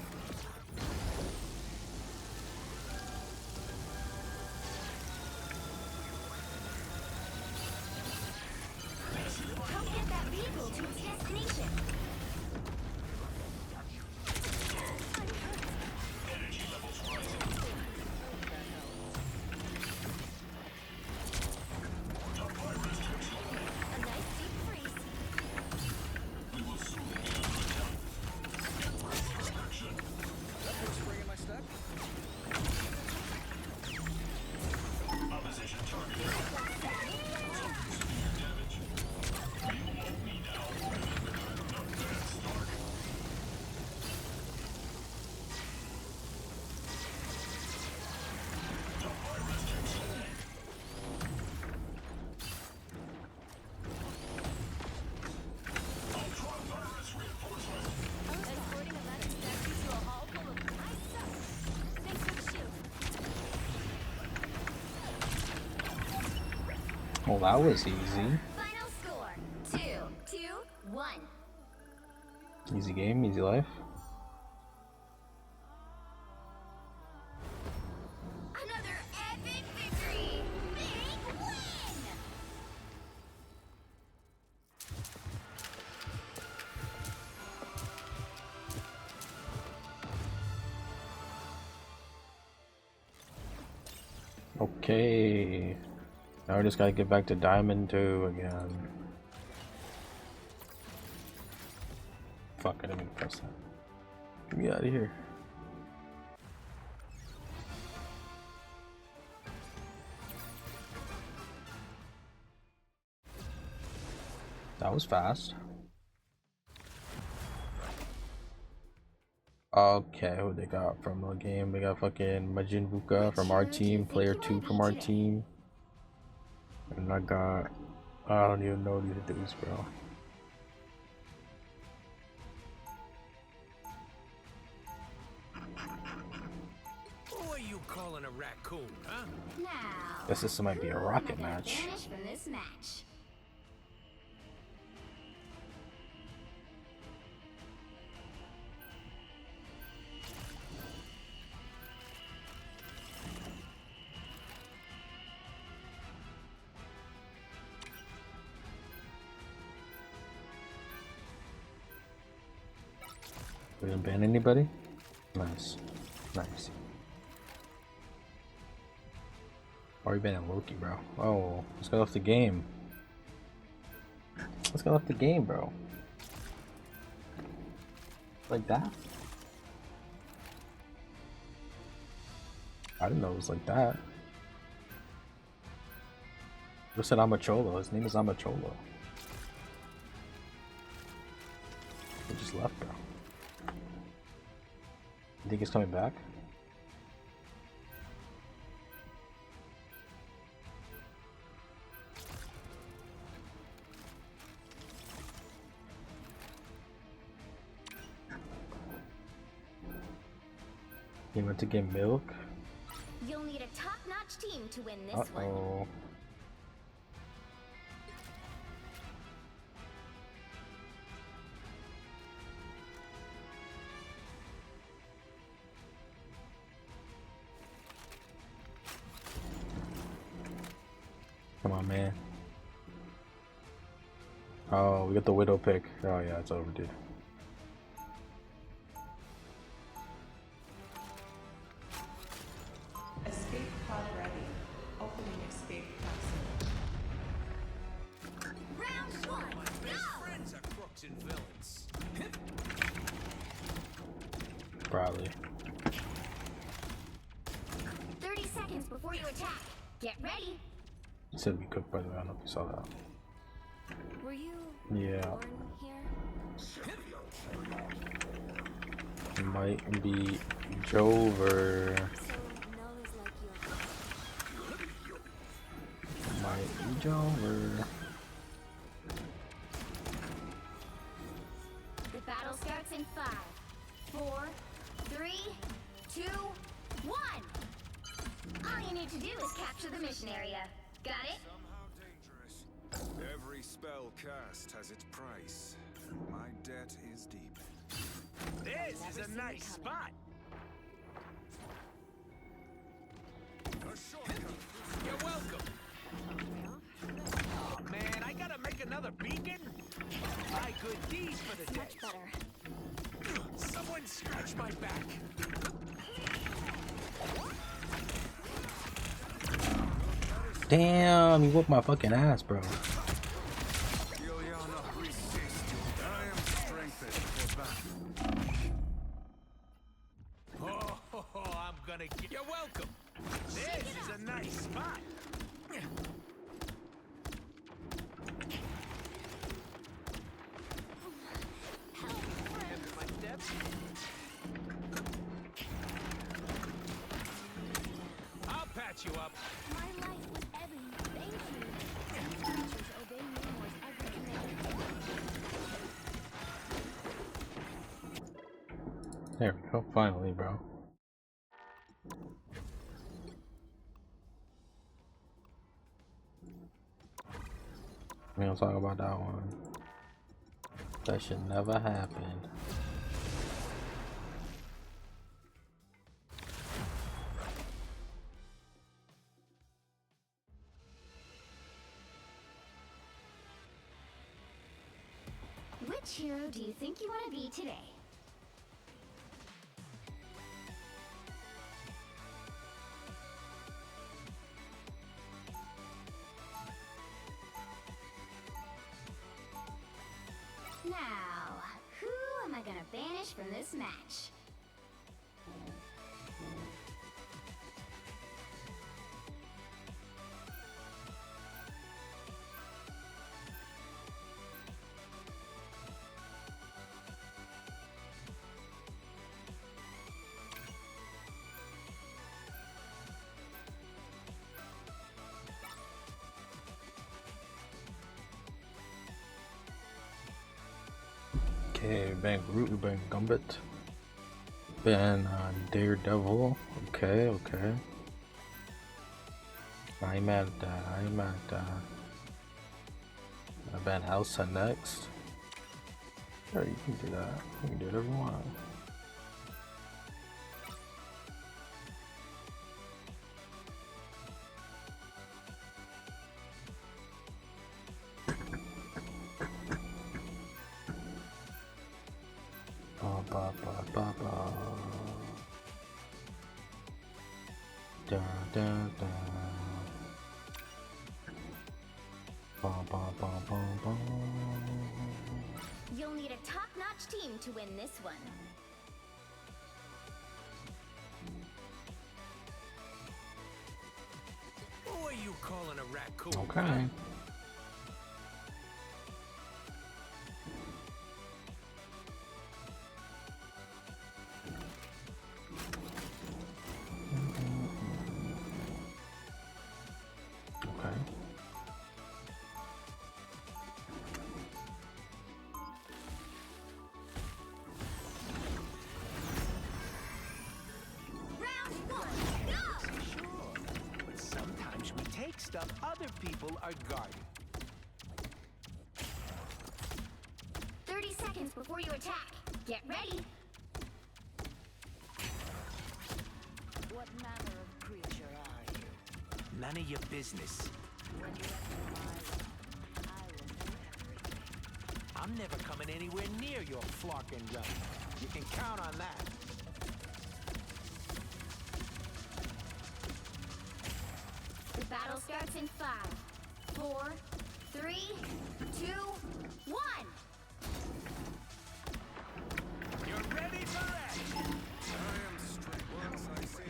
Help get that vehicle to its destination. A nice deep freeze. Oh, that was easy. Final score 2-1. Easy game, easy life. Another epic victory! Big win! Okay. Now I just gotta get back to Diamond 2 again. Fuck, I didn't even press that. Get me out of here. That was fast. Okay, who they got from the game? They got fucking Majin Buka from our team, player 2 from our team. And I don't even know these dudes, bro. Who are you calling a raccoon, huh? Now, Guess this might be a rocket who am I gonna match. banish from this match? We didn't ban anybody? Nice. Nice. Why are you banning Loki, bro? Oh, let's get off the game. Let's get off the game, bro. Like that? I didn't know it was like that. Who said Amacholo? His name is Amacholo. He just left, bro. You think he's coming back? He went to get milk? You'll need a top-notch team to win this one. Uh-oh. Come on, man. Oh, we got the Widow pick. Oh yeah, it's over, dude. Escape pod ready. Opening escape capsule. Round one, go! Friends are crooks and villains. Probably. 30 seconds before you attack. Get ready. He said we cooked, by the way. I don't know if you saw that. Were you Yeah. born here? It might be Jover. So Null is like your Might be Jover. The battle starts in 5, 4, 3, 2, 1. All you need to do is capture the mission area. Got it? Somehow dangerous. Every spell cast has its price. My debt is deep. This is a nice spot. A shortcut. You're welcome. Oh man, I gotta make another beacon? My good deeds for the day. Much better. Someone scratch my back. Damn, you whooped my fucking ass, bro. Ilyana, resist. I am strengthened for battle. I'm gonna get. You're welcome. This is a nice spot. My steps. I'll patch you up. My life was ebbing. Thank you. Creatures obey Namor's every command. There we go. Finally, bro. We don't talk about that one. That should never happen. Which hero do you think you want to be today? Now, who am I gonna banish from this match? Okay, ban Groot, we ban Gambit, ban Daredevil. Okay, okay. I ain't mad at that. I ain't mad at that. I ban Elsa next. Sure, you can do that. You can do whatever you want. Ba ba ba ba. Da da da. Ba ba ba ba ba. You'll need a top-notch team to win this one. Who are you calling a raccoon? Okay. Okay. Round one, go! Sure, but sometimes we take stuff other people are guarding. 30 seconds before you attack. Get ready. What manner of creature are you? None of your business. When you I will do everything. I'm never coming anywhere near your flarkin' run. You can count on that. The battle starts in 5, 4, 3, 2, 1. You're ready for action. I am straight once I say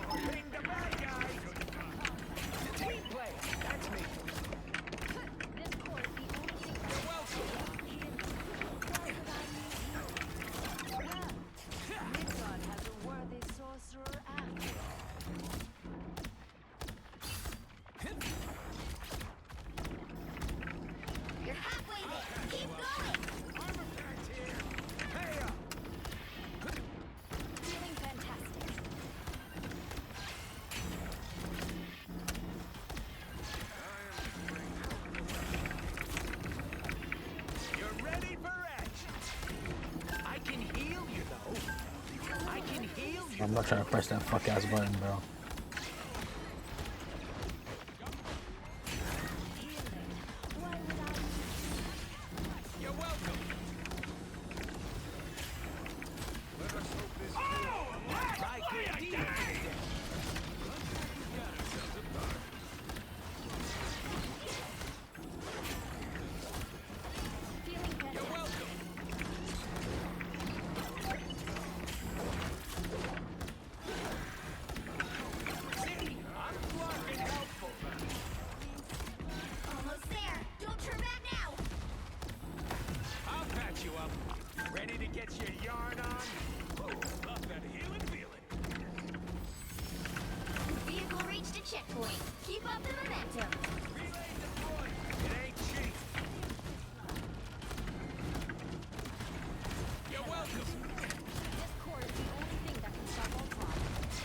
Bring the bad guy. Team play. That's me. You're welcome. Midgard has a worthy sorcerer after all. You're halfway there. Keep going. Armor packed here. Hey up. Feeling fantastic. You're ready for action. I can heal you though. I can heal you. I'm not trying to press that fuck ass button, bro. You're welcome. Try good deeds today. Feeling fantastic. You're welcome. See, I'm blocking helpful. Almost there. Don't turn back now. I'll patch you up. Ready to get your yarn on? Ooh, love that healing feeling. Vehicle reached a checkpoint. Keep up the momentum. Relay deployed. It ain't cheap. You're welcome. This core is the only thing that can stop all problems.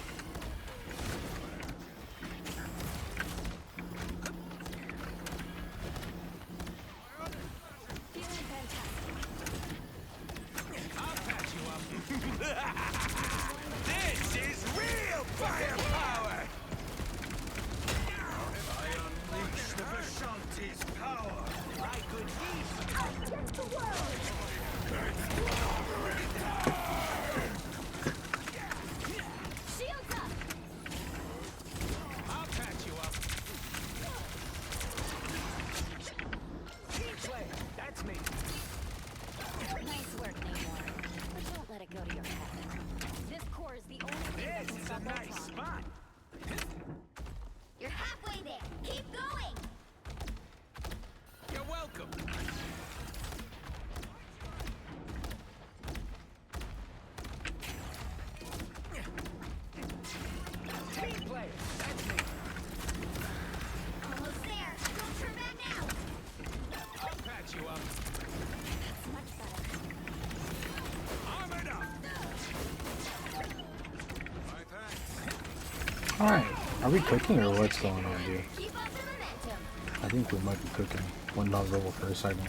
Alright, are we cooking or what's going on, dude? Keep up the momentum. I think we might be cooking. Went down level for a second.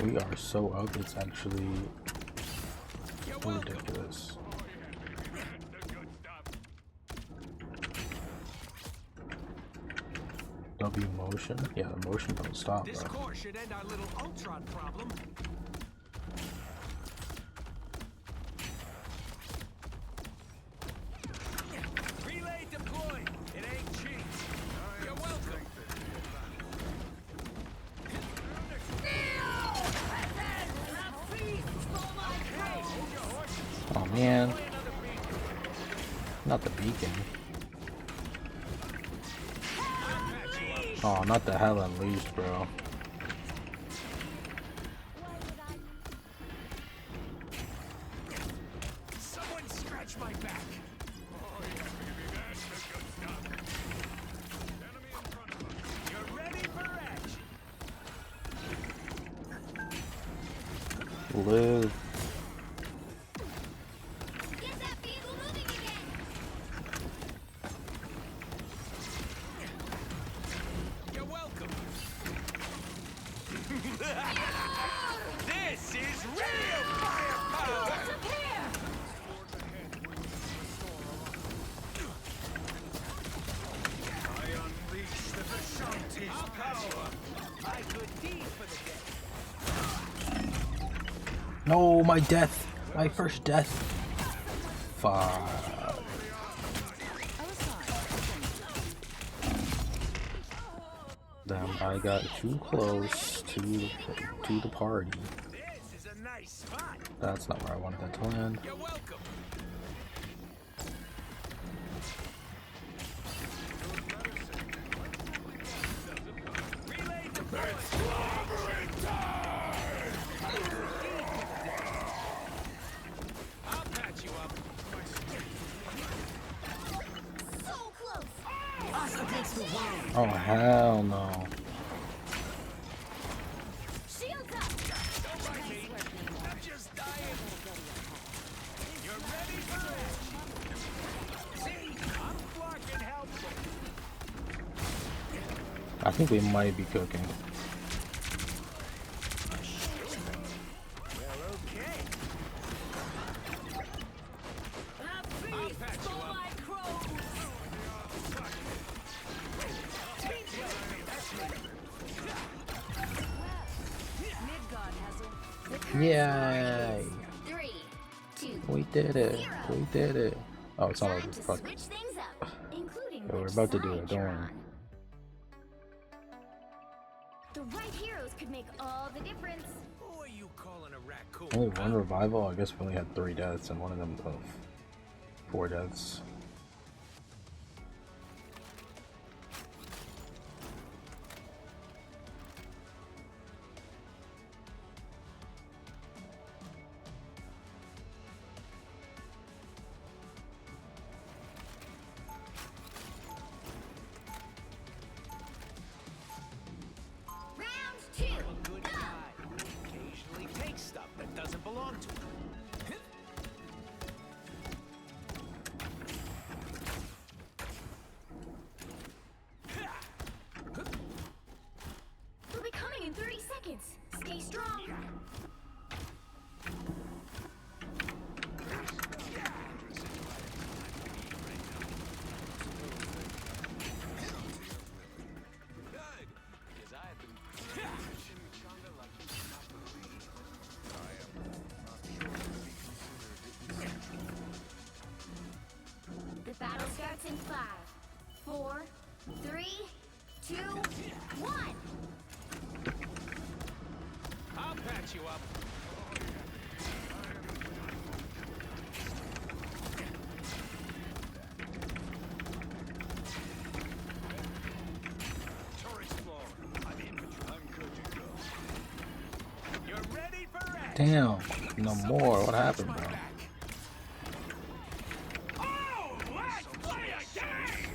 We are so up, it's actually ridiculous. W motion? Yeah, the motion don't stop, This bro. core should end our little Ultron problem. Relay deployed. It ain't cheap. You're welcome. Oh man. Not the beacon. Oh, not the hell unleashed, bro. Someone scratch my back. You're ready for action. Live. Get that vehicle moving again. You're welcome. This is real firepower. I unleash the Vishanti's power. My good deed for the day. No, my death. My first death. Fuck. Damn, I got too close to the party. This is a nice spot. That's not where I wanted that to land. You're welcome. Relay deployed. I'll patch you up. So close. Oh hell no. Shields up. Don't mind me. I'm just dying. You're ready for action. See, I'm fucking helpful. I think we might be cooking. Well, okay. I'll patch you up. Yay! 3, 2, We did it. We did it. Oh, it's not time over. to Fuck. switch things up, including Yeah, we're which about to do side it, don't you're worry. on. The right heroes could make all the difference. Who are you calling a raccoon? Only one revival? I guess we only had 3 deaths and one of them of 4 deaths. Round 2. Good Go. guy. Occasionally takes stuff that doesn't belong to him. They'll be coming in 30 seconds. Stay strong. Good, because I've been The battle starts in 5, 4, 3, 2, 1. I'll patch you up. Turret floor. I'm infantry. I'm good to go. You're ready for action. Damn. No more. What happened, bro? Oh, let's play a game!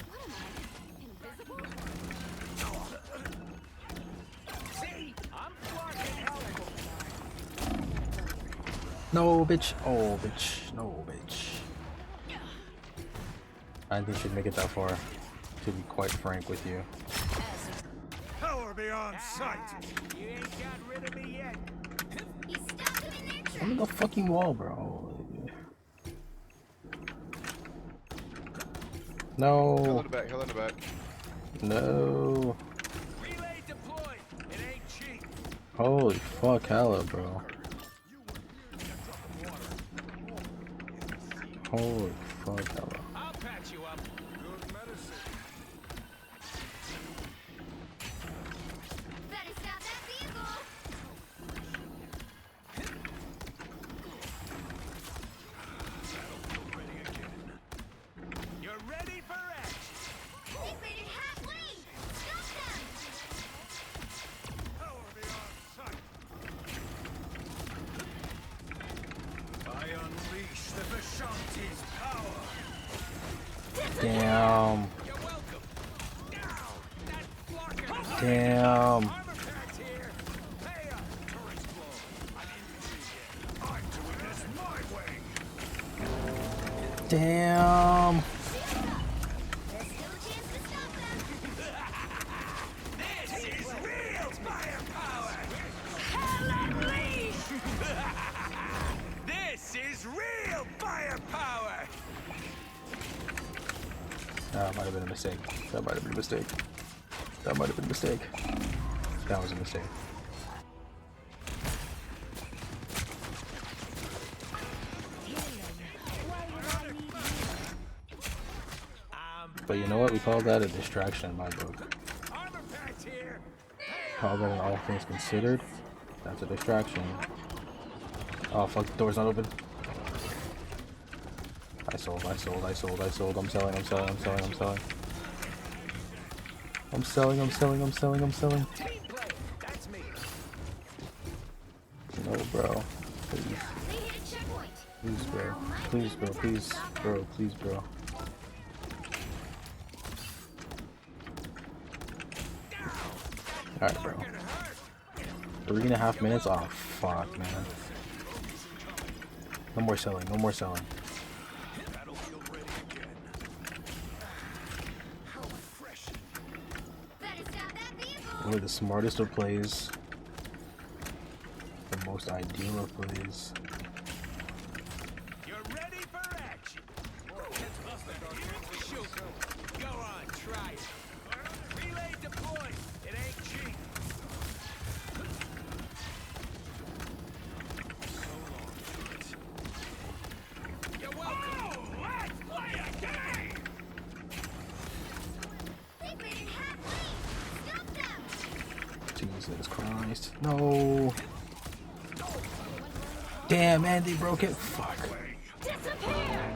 What am I? Invisible? See, I'm fucking helpful. No, bitch. Oh, bitch. No, bitch. I think she'd make it that far, to be quite frank with you. Power beyond sight. You ain't got rid of me yet. You stopped them in their tracks. I'm in the fucking wall, bro. Hell No. in the back, hell in the back. No. Relay deployed. It ain't cheap. Holy fuck, hella, bro. Holy fuck, hella. I'll patch you up. Good medicine. Better stop that vehicle. You're ready for action. They've made it halfway. Stop them. Power beyond sight. I unleash the Vishanti's power. Damn. You're welcome. Now, that flocker. Damn. Armor packs here. Pay up. Turret's blown. I'm infantry again. I'm doing this my way. Damn. There's still a chance to stop them. This is real firepower. Hell unleashed. This is real firepower. That might have been a mistake. That might have been a mistake. That might have been a mistake. That was a mistake. But you know what? We call that a distraction in my book. Armor packs here. Call that in all things considered. That's a distraction. Oh fuck, the door's not open. I sold. I'm selling. I'm selling. I'm selling. I'm selling. I'm selling. Team play. That's me. No, bro. Please. They hit a checkpoint. Please, bro. Please, bro. Please, bro. Please, bro. Alright, bro. 3.5 minutes? Oh, fuck, man. No more selling. No more selling. Battlefield ready again. How refreshing. Better stop that vehicle. Only the smartest of plays. The most ideal of plays. You're ready for action. Shoot. Go on, try it. Relay deployed. It ain't cheap. You're welcome. Let's play a game. They've made it halfway. Stop them. Jesus Christ. No. Damn, man, they broke it. Fuck. Disappear.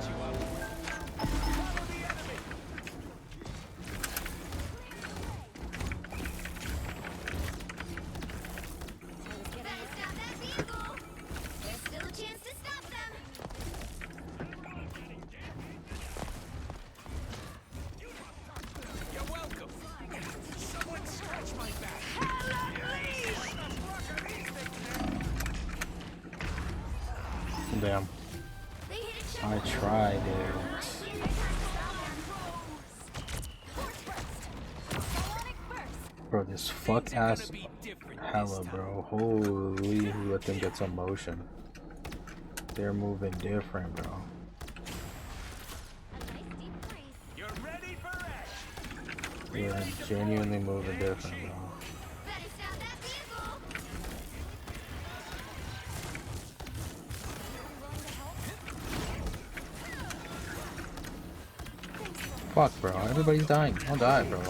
Better stop that vehicle. There's still a chance to stop them. You're welcome. Someone scratch my back. Hell unleashed. Damn. They hit a I checkpoint. tried it. Bro, this fuck ass Be different hella, bro. Holy, let them get some motion. They're moving different, bro. A nice deep breeze. You're ready for action. They're genuinely moving different, bro. Better stop that vehicle. Fuck, bro. Everybody's dying. Don't die, bro.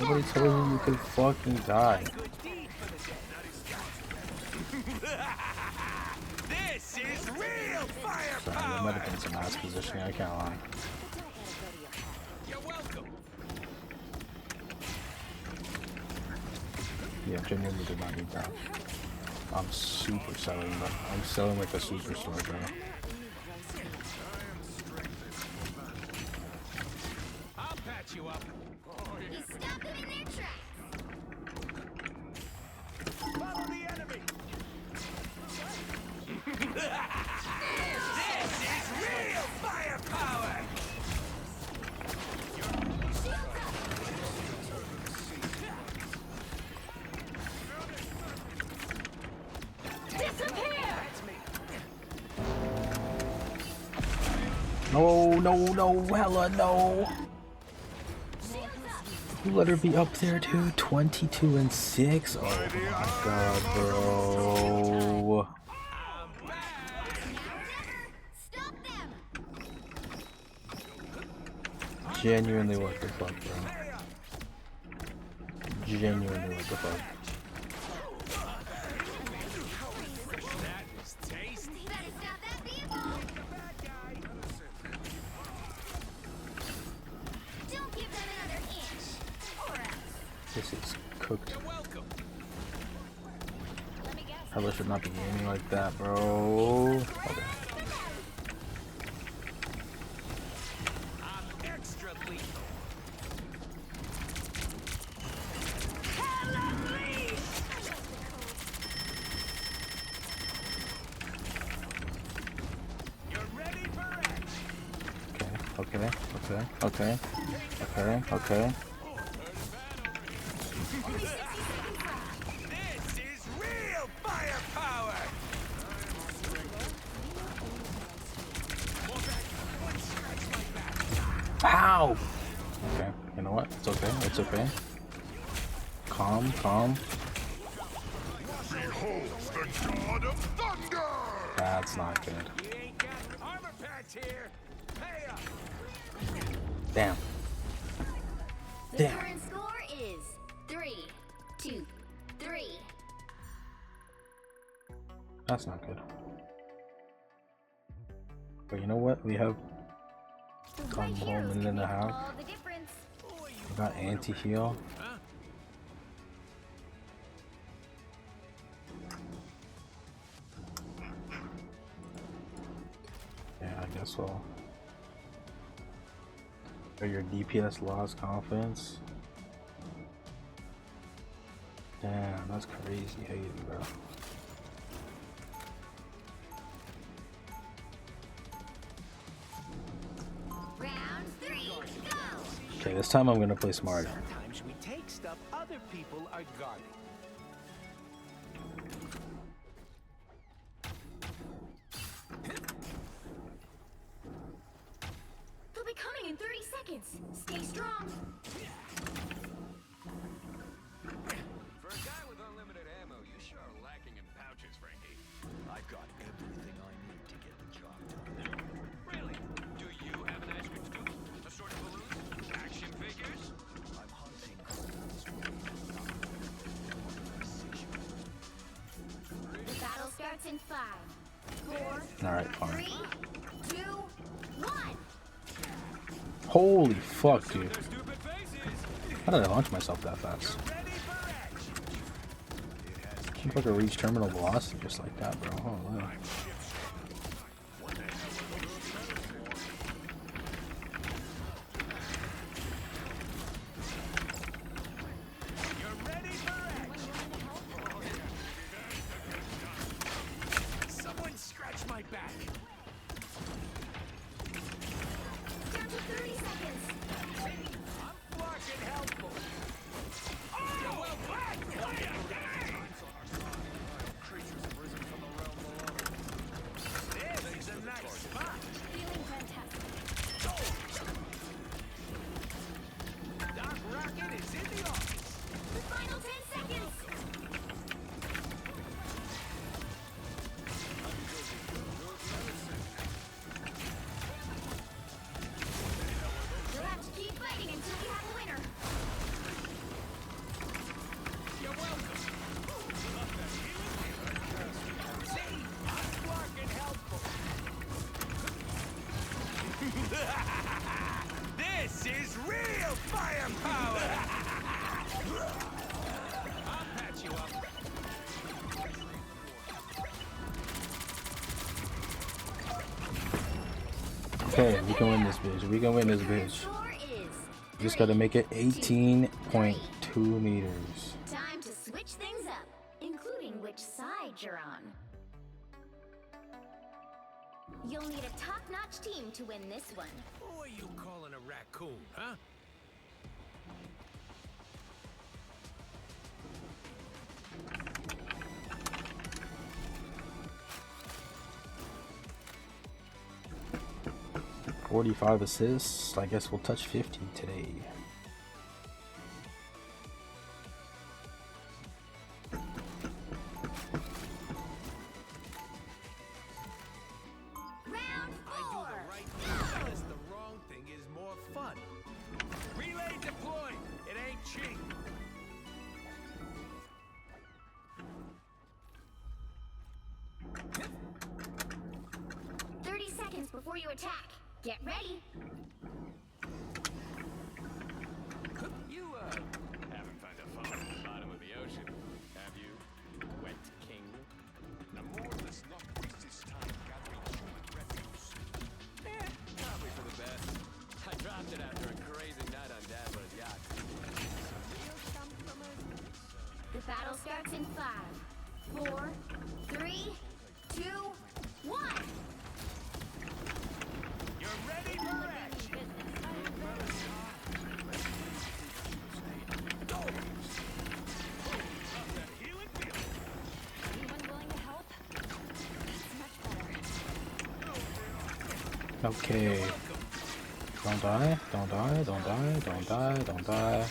Nobody told you you could fucking die. Good deed for the dead. This is real Sorry, there might firepower. have been some ass positioning. I can't lie. You're welcome. Yeah, genuinely did not need that. I'm super selling, bro. I'm selling like a superstore, bro. I'll patch you up. You stop them in their tracks. Follow the enemy. No, no, no, hella no. You let her be up there too. 22 and 6. Oh my god, bro. Stop them! Genuinely, what the fuck, bro? Genuinely, what the fuck? Better stop that vehicle! Don't give them another inch, or else. This is cooked. Let me guess. Hella should not be aiming like that, bro. Okay. I'm extra lethal. You're ready for action. Okay, okay, okay, okay, okay. This is real firepower. Ow! Okay, you know what? It's okay, it's okay. Calm, calm. Behold the god of thunder! That's not good. You ain't got armor packs here. Pay up. Damn. The Damn. current score is 3-2-3. That's not good. But you know what? We have The come right home heroes minute can and a make half. all the difference. We got anti-heal. Yeah, I guess so. Or your DPS lost confidence. Damn, that's crazy hating, bro. Round 3, go! Okay, this time I'm gonna play smarter. Sometimes we take stuff other people are guarding. They'll be coming in 30 seconds. Stay strong. For a guy with unlimited ammo, you sure are lacking in pouches, Frankie. I've got everything I need to get the job done. Really? Do you have an ice cream scoop? Assorted balloons? Action figures? I'm hunting clues. The battle starts in 5, 4, Alright, fine. 3, 2, 1. Holy fuck, dude. How did I launch myself that fast? I fucking reach terminal velocity just like that, bro. Oh, wow. Someone scratch my back. Down to 30 seconds. I'm fucking helpful. Oh, well, this is a nice spot. Feeling fantastic. Doc Rocket is in the office. The final 10 seconds. You'll have to keep fighting until we have a winner. You're welcome. See, I'm fucking helpful. This is real firepower. I'll patch you up. Okay, we can win this bitch. We can win this bitch. Score is Just gotta make it 18.2 meters. time to switch things up, including which side you're on. You'll need a top-notch team to win this one. Who are you calling a raccoon, huh? 45 assists. I guess we'll touch 50 today. Round I do 4. the right thing because the wrong thing is more fun. Relay deployed. It ain't cheap. Go. 30 seconds before you attack. Get ready. You, haven't found a phone at the bottom of the ocean, have you? Wet king? Let's not waste this time gathering human refuse. Probably for the best. I dropped it after a crazy night on Dazzler's yacht. The battle starts in 5, 4, 3, 2, 1. You're ready for action. Anyone willing to help? It's much better. Okay. Don't die, don't die, don't die, don't die, don't die.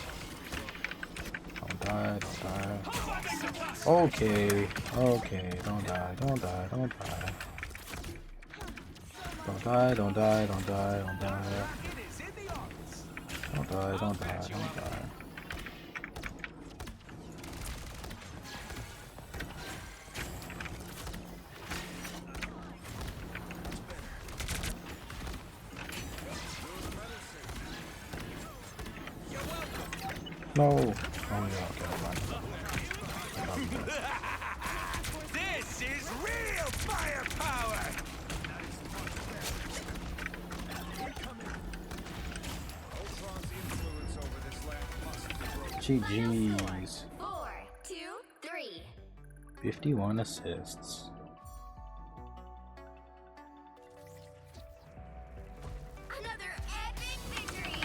Don't die, don't die. Okay, okay, don't die, don't die, don't die. Don't die, don't die, don't die, don't die. It is in the office. Don't die, don't die, don't die. No. Oh yeah, okay, never mind. This is real firepower. Ultron's influence over this land must be broken. GG's. 4, 2, 3. 51 assists. Another epic victory.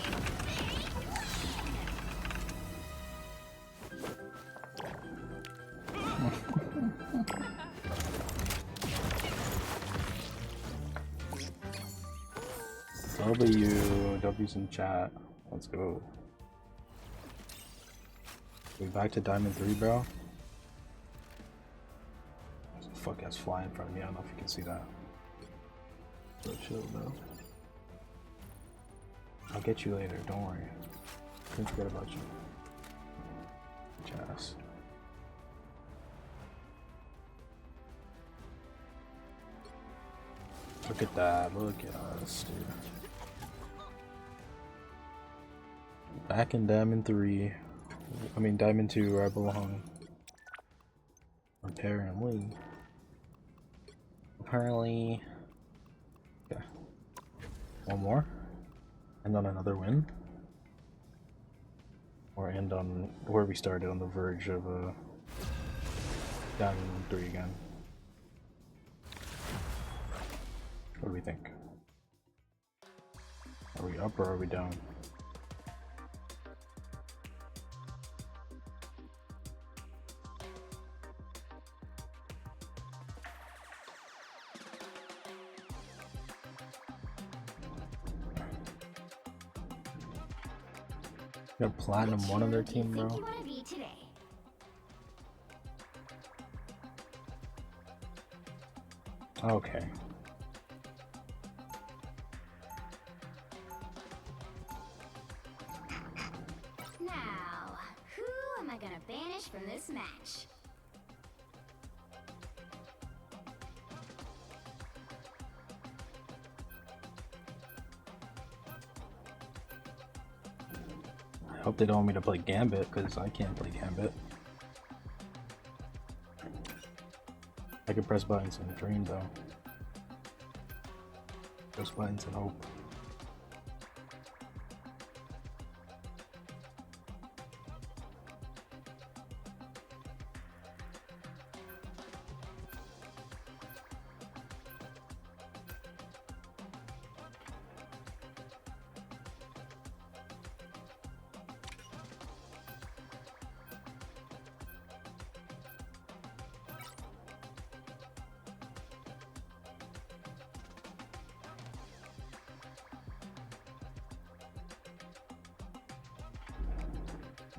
W's in chat. Let's go. We back to Diamond 3, bro. There's a fuck ass fly in front of me. I don't know if you can see that. So chill, bro. I'll get you later. Don't worry. Don't forget about you. Jazz. Look at that. Look at us, dude. Back in Diamond 3. I mean, Diamond 2, where I belong. Apparently. Yeah. One more? And on another win? Or end on where we started, on the verge of Diamond 3 again. What do we think? Are we up or are we down? Got Platinum Which 1 on their hero do you team, think bro. you want to be today? Okay. Now, who am I gonna banish from this match? I hope they don't want me to play Gambit, because I can't play Gambit. I can press buttons and dream, though. Press buttons and hope.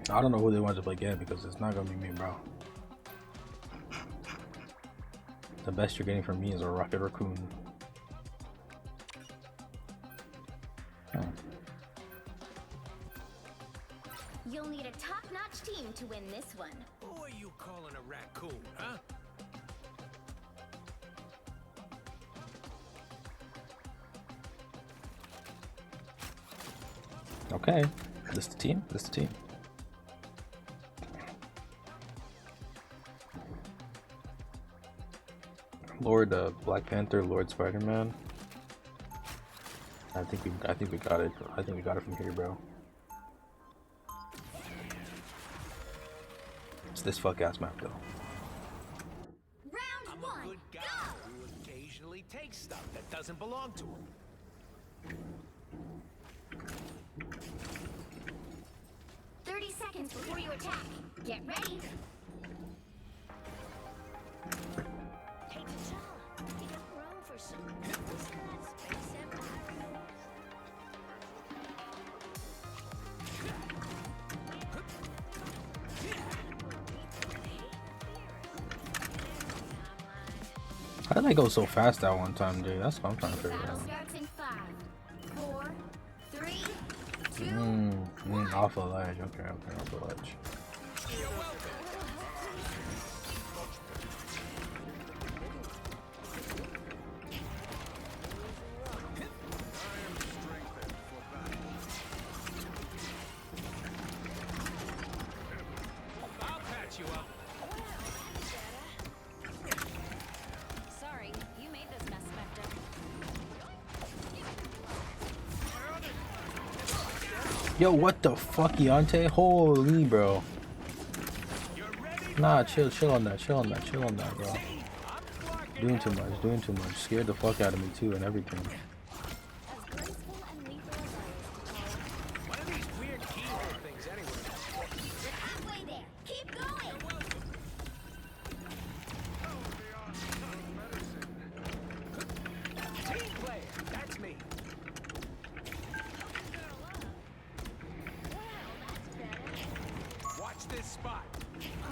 I don't know who they want to play again because it's not gonna be me, bro. The best you're getting from me is a Rocket Raccoon. You'll need a top-notch team to win this one. Who are you calling a raccoon, huh? Okay, this the team. This the team. Lord Black Panther, Lord Spider-Man. I think we got it. I think we got it from here, bro. It's this fuck ass map though. Round I'm one, a good guy go! who occasionally takes stuff that doesn't belong to him. 30 seconds before you attack. Get ready. Hey, T'Challa, you got room for some booze in that space empire? How did I go so fast that one time, dude? That's what I'm trying to The figure battle out. starts in 5, 4, 3, 2, Off a ledge. Okay, off a ledge. I'll patch you up. Sorry, you made this mess, Spectre. Yo, what the fuck, Deontay? Holy, bro. Nah, chill on that, bro. Doing too much. Scared the fuck out of me too and everything. As graceful and lethal as always, What are these weird keyhole things anyway? You're halfway there. Keep going. Team player, that's me. Watch this spot.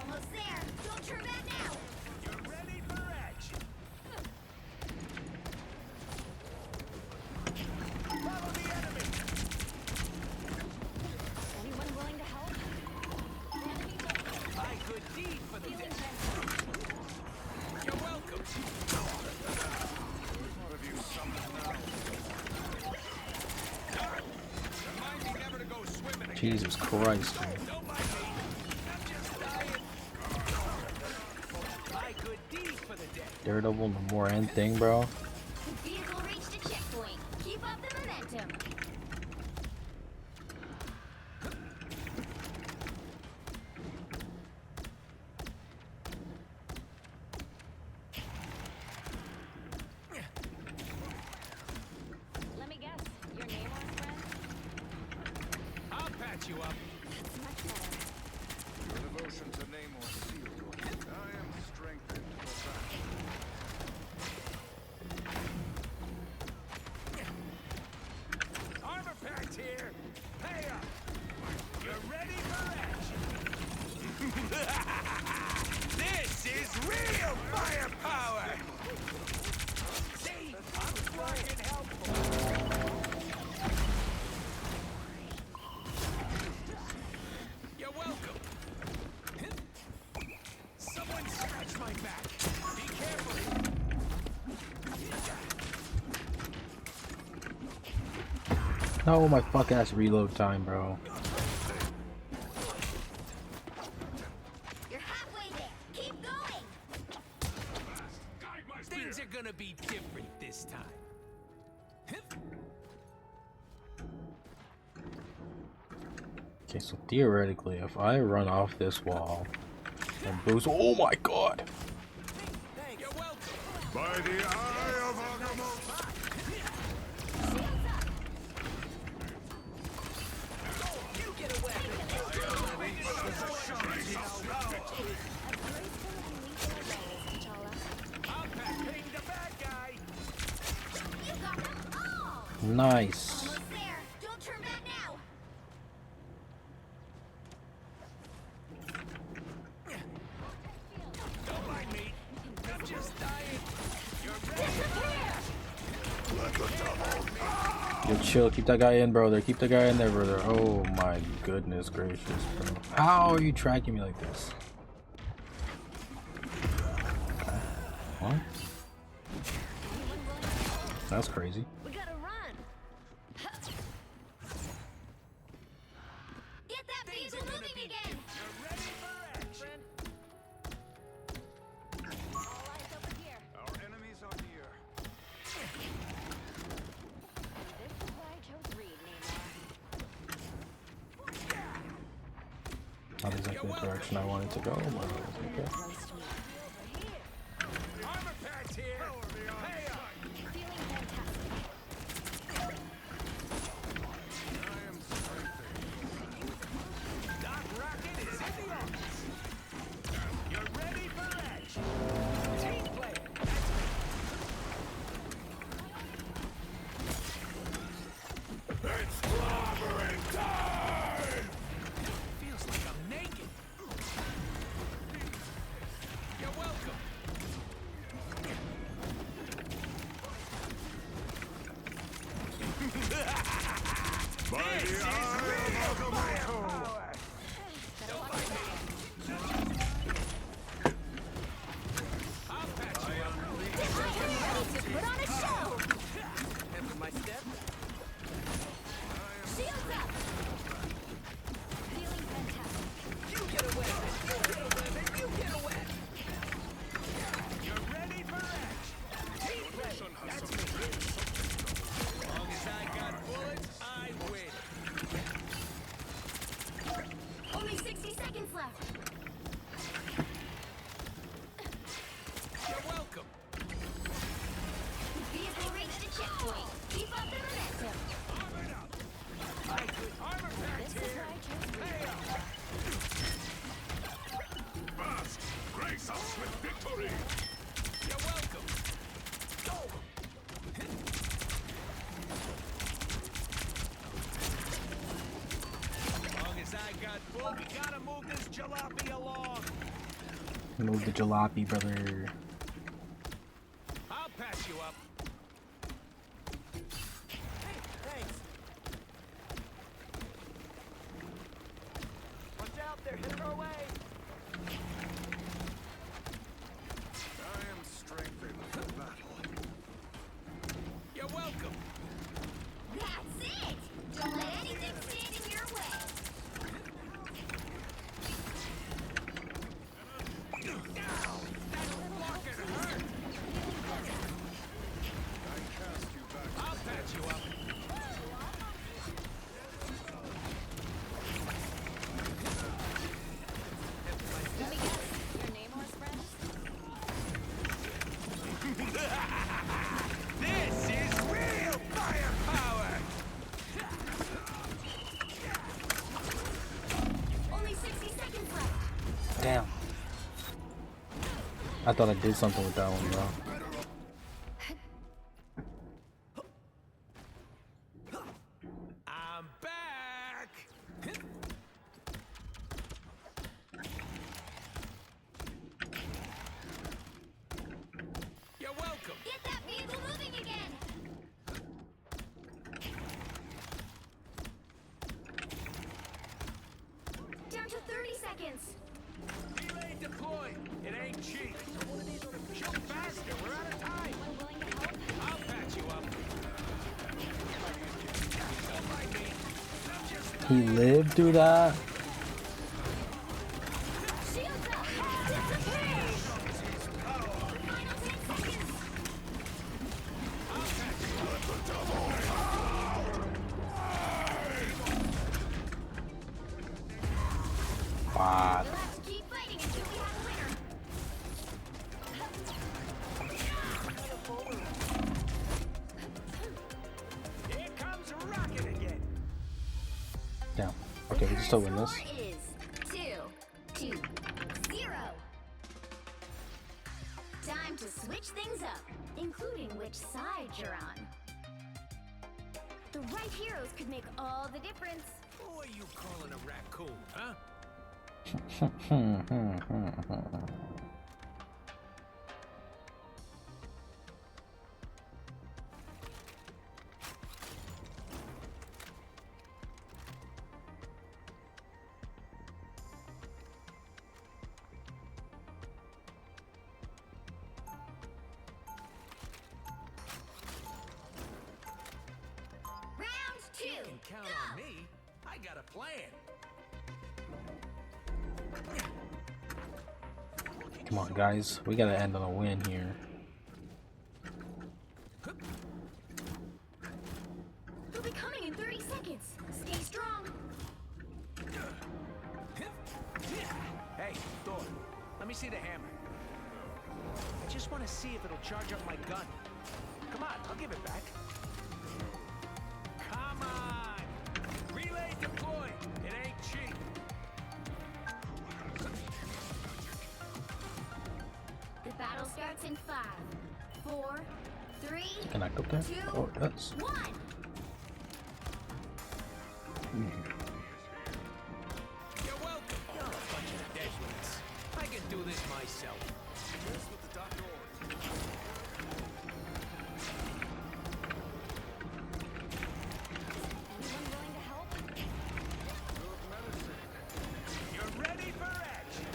Almost there. Don't turn back now. You're ready for action. Follow the enemy. anyone willing to help? My good deed for the day. You're welcome. Remind me never to go swimming again. Jesus Christ, man. Don't mind me. I'm just dying. My good deed for the day. Daredevil, no more end thing, bro. The vehicle reached a checkpoint. Keep up the momentum. Let me guess, your name, old friend? I'll patch you up. That's much better. Your devotion to Namor sealed your fate. I am strengthened for battle. Armor packs here. Pay up. You're ready for action. This is real firepower. See, I'm fucking helpful. You're welcome. Someone scratch my back. Be careful. No, my fuck ass reload time, bro. You're halfway there. Keep going. Guide my Things spear. are gonna be different this time. Okay, so theoretically, if I run off this wall and Bruce, oh my god! You're welcome. By the eye of Agamotto. You get away. I'll pack being the bad guy. You got them all. Nice. Almost there. Don't turn back now. Yo, chill. Keep that guy in, brother. Keep the guy in there, brother. Oh my goodness gracious, bro. How are you tracking me like this? What? That's crazy. We gotta run. Get that vehicle moving again! All eyes over here. Our enemies are near. This is why I chose Reed, Neymar. Not exactly the direction I wanted to go, but okay. Close to me. Armor pads here. Hey up. Feeling fantastic. I am strengthened. Doc Rocket is in the office. You're ready for action. Team player. It's clobbering time! Feels like I'm naked. You're welcome. By the arm of the Mako! I'll patch you up. Ready to put on a show! After my step. Shields up! Feeling fantastic. You get away. You get away. You get away. You're ready for action. Team play. That's me. As long as I got bullets, I win. Only 60 seconds left. You're welcome. Vehicle reached the checkpoint. Keep up the momentum. Armored up. Armor pads This is here. why I chose Reed. Hey up. Fast! Grace us with victory! You're welcome. Go. As long as I got bullets, we gotta move this jalopy along. Move the jalopy, brother. I'll patch you up. Hey, thanks. Watch out, they're headed our way. I am strengthened for battle. You're welcome. That's it! Don't let anything stand in your way. I'll patch you up. Let me guess. Your Namor's friends? This is real firepower. Only 60 seconds left. Damn. I thought I did something with that one, bro. I'm back. You're welcome. Get that vehicle moving again! Down to 30 seconds. Relay deployed. It ain't cheap. Shoot faster. We're out of time. Anyone willing to help? I'll patch you up. Don't mind me. I'm just He lived through that? Shields up! Disappear! Final 10 seconds! I'll patch you up. Fuck. You'll have to keep fighting until we have a winner. Here comes Rocket again. Damn. Okay, we can still win this. Score is 2-0. Time to switch things up, including which side you're on. The right heroes could make all the difference. Who are you calling a raccoon, huh? plan. Come on, guys. We gotta end on a win here. They'll be coming in 30 seconds. Stay strong. Hey, Thor, let me see the hammer. I just want to see if it'll charge up my gun. Come on, I'll give it back. Come on! Relay deployed! It ain't cheap. The battle starts in 5, 4, 3, Can I go there? 2, Oh, it does. 1. You're welcome. You're a bunch of deadweights. I can do this myself. That's what the doctor ordered. Anyone going to help? Good medicine. You're ready for action.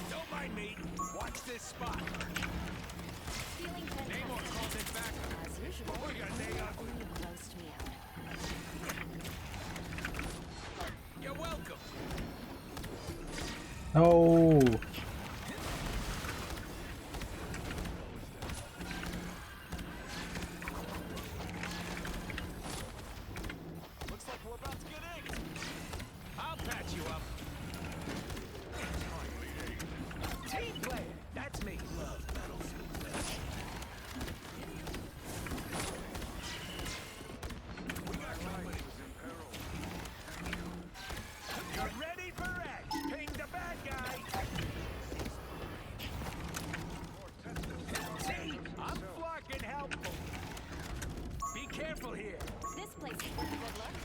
Don't mind me. Watch this spot. Feeling Namor fantastic. called it back. As usual, Oh, you got they Namor. only grossed me out. You're welcome. No. Looks like we're about to get inked. I'll patch you up. Team player, that's me. Love Battlefield. We got company. You're ready for action. Ping the bad guy. Team, I'm flocking helpful. Be careful here. This place is pretty good luck.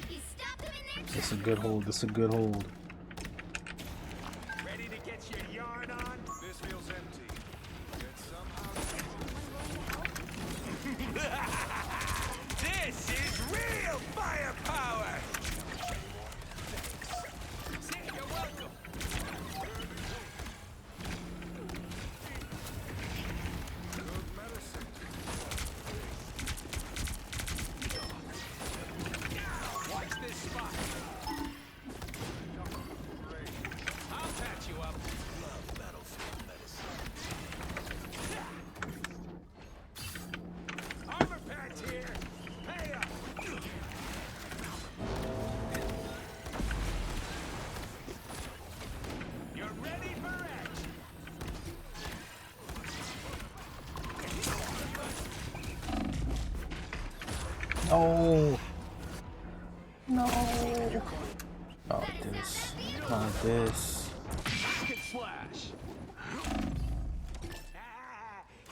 You stop them in their This is a good hold. This is a good hold. Ready to get your yarn on? This feels empty. Yet somehow... This is real firepower! See, you're welcome. Good medicine. Watch this spot. I'll patch you up. Love battlefield medicine. Armor patch here. Pay up. You're ready for action. No. No. Not this. Not this. Rocket slash.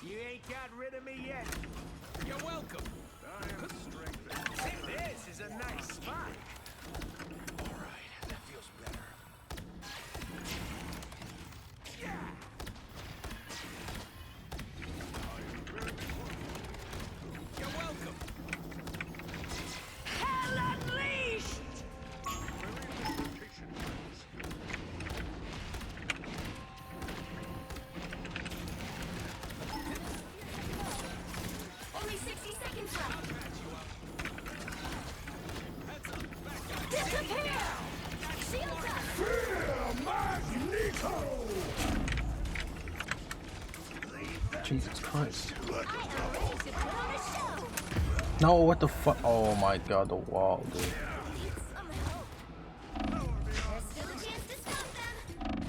You ain't got rid of me yet. You're welcome. I am strengthened. See, this is a nice spot. All right, that feels better. Yeah. You're welcome. Hell unleashed! Only 60 seconds left. Patch you up. Heads up, back guy. Disappear! Shields up! Jesus Christ. I am ready to put on a show. No, what the fuck? Oh my god, the wall, dude. Need some help. There's still a chance to stop them.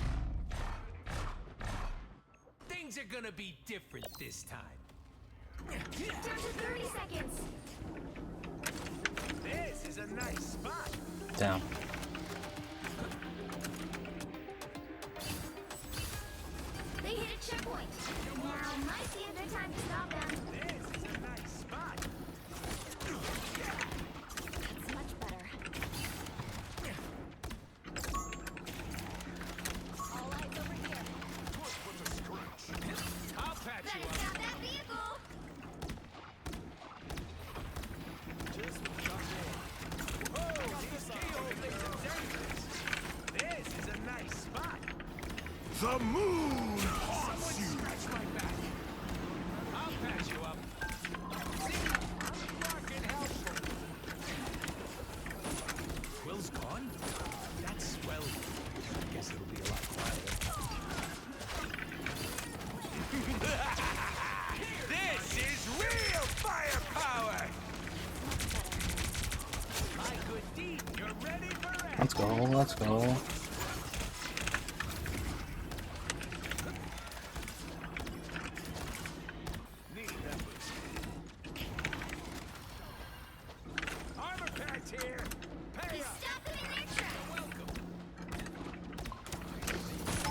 Things are gonna be different this time. Down to 30 seconds. This is a nice spot. Down. They hit a checkpoint. Now might be a good time to stop them. This is a nice spot. That's much better. All eyes over here. I'll patch you Better up. stop that vehicle. These keyhole things are dangerous. This is a nice spot. The moon Someone haunts you. scratch my back. I'll patch you up. See, I'm fucking helpful. good deed. You're ready for action. Let's go, let's go. Armor packs here. Pay You up. stop them in their tracks. Welcome.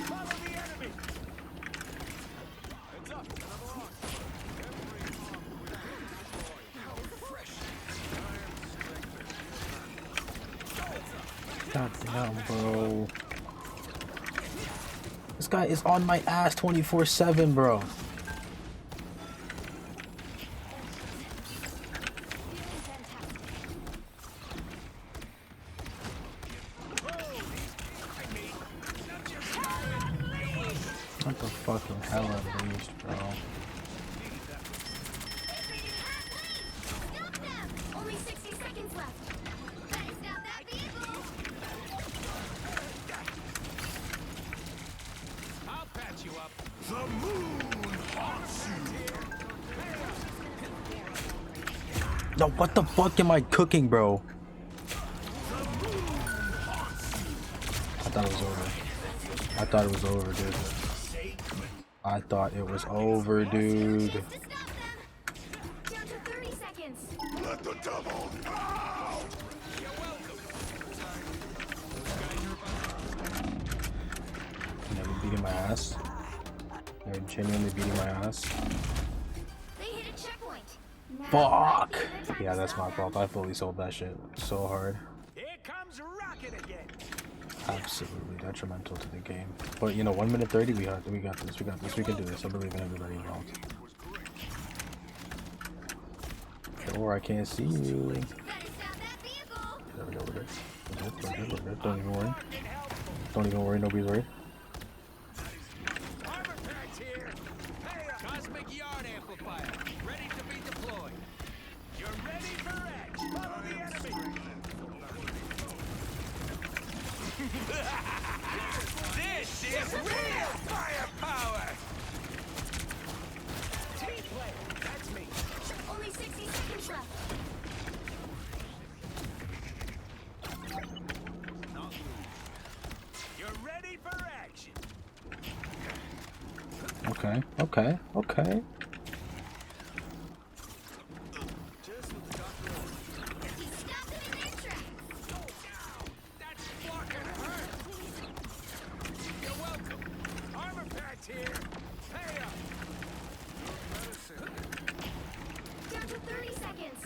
Follow the enemy. Heads up. Another launch. God damn, bro. This guy is on my ass 24/7, bro. What the fucking hell unleashed, bro? Stop them! Only 60 seconds left. Better stop that vehicle. I'll patch you up. The moon haunts you. No, what the fuck am I cooking, bro? I thought it was over. I thought it was over, dude. I thought it was over, dude. To stop them. Down to 30 seconds. Let the devil out. Never beating my ass. They're genuinely beating my ass. They hit a checkpoint. Now Fuck! might be the time Yeah, to that's stop my them. fault. I fully sold that shit so hard. Here comes Rocket again. Absolutely detrimental to the game. But you know, 1 minute 30, we got this, we got this, we can do this. I believe in everybody involved. Or I can't see you. Better stop that vehicle. There we go, we're good. We're good, we're good, we're good. Don't even worry. Don't even worry, nobody's worried. Armor packs here. Pay up. Cosmic yard amplifier. Ready to be deployed. You're ready for action. Follow the enemy. This is real firepower. Team player. That's me. Only 60 seconds left. You're ready for action. Okay, okay, okay. You stop them in their tracks. That's fucking hurt. You're welcome. Armor packs here. Pay up. Down to 30 seconds.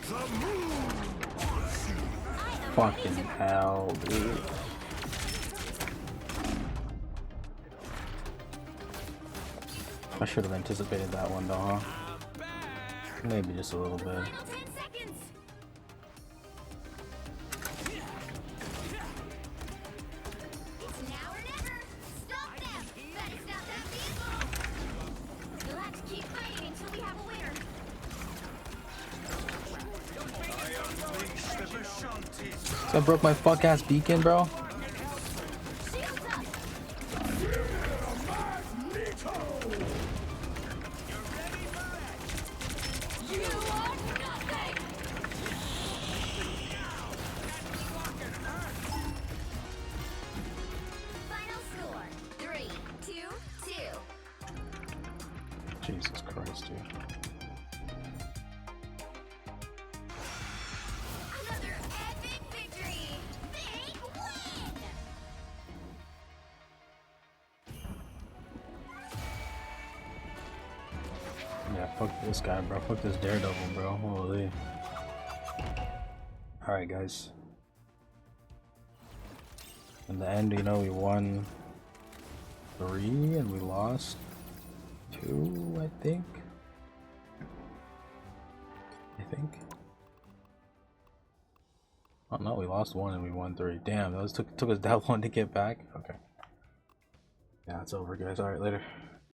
The moon haunts you. I am Fucking hell, dude. I should have anticipated that one though, huh? I'm back. Maybe just a little bit. final 10 seconds. It's now or never. Stop them. Better stop that vehicle. You'll have to keep fighting until we have a winner. So I broke my fuck ass beacon, bro. Shields up. You are nothing. Final score: 3-2-2. Jesus Christ, dude. Another epic victory. Big win. Yeah, fuck this guy, bro. Fuck this Daredevil, bro. Holy. Alright, guys. In the end, you know, we won 3 and we lost 2, I think. Oh no, we lost 1 and we won 3. Damn, those took us that long to get back. Okay. Yeah, it's over, guys. Alright, later.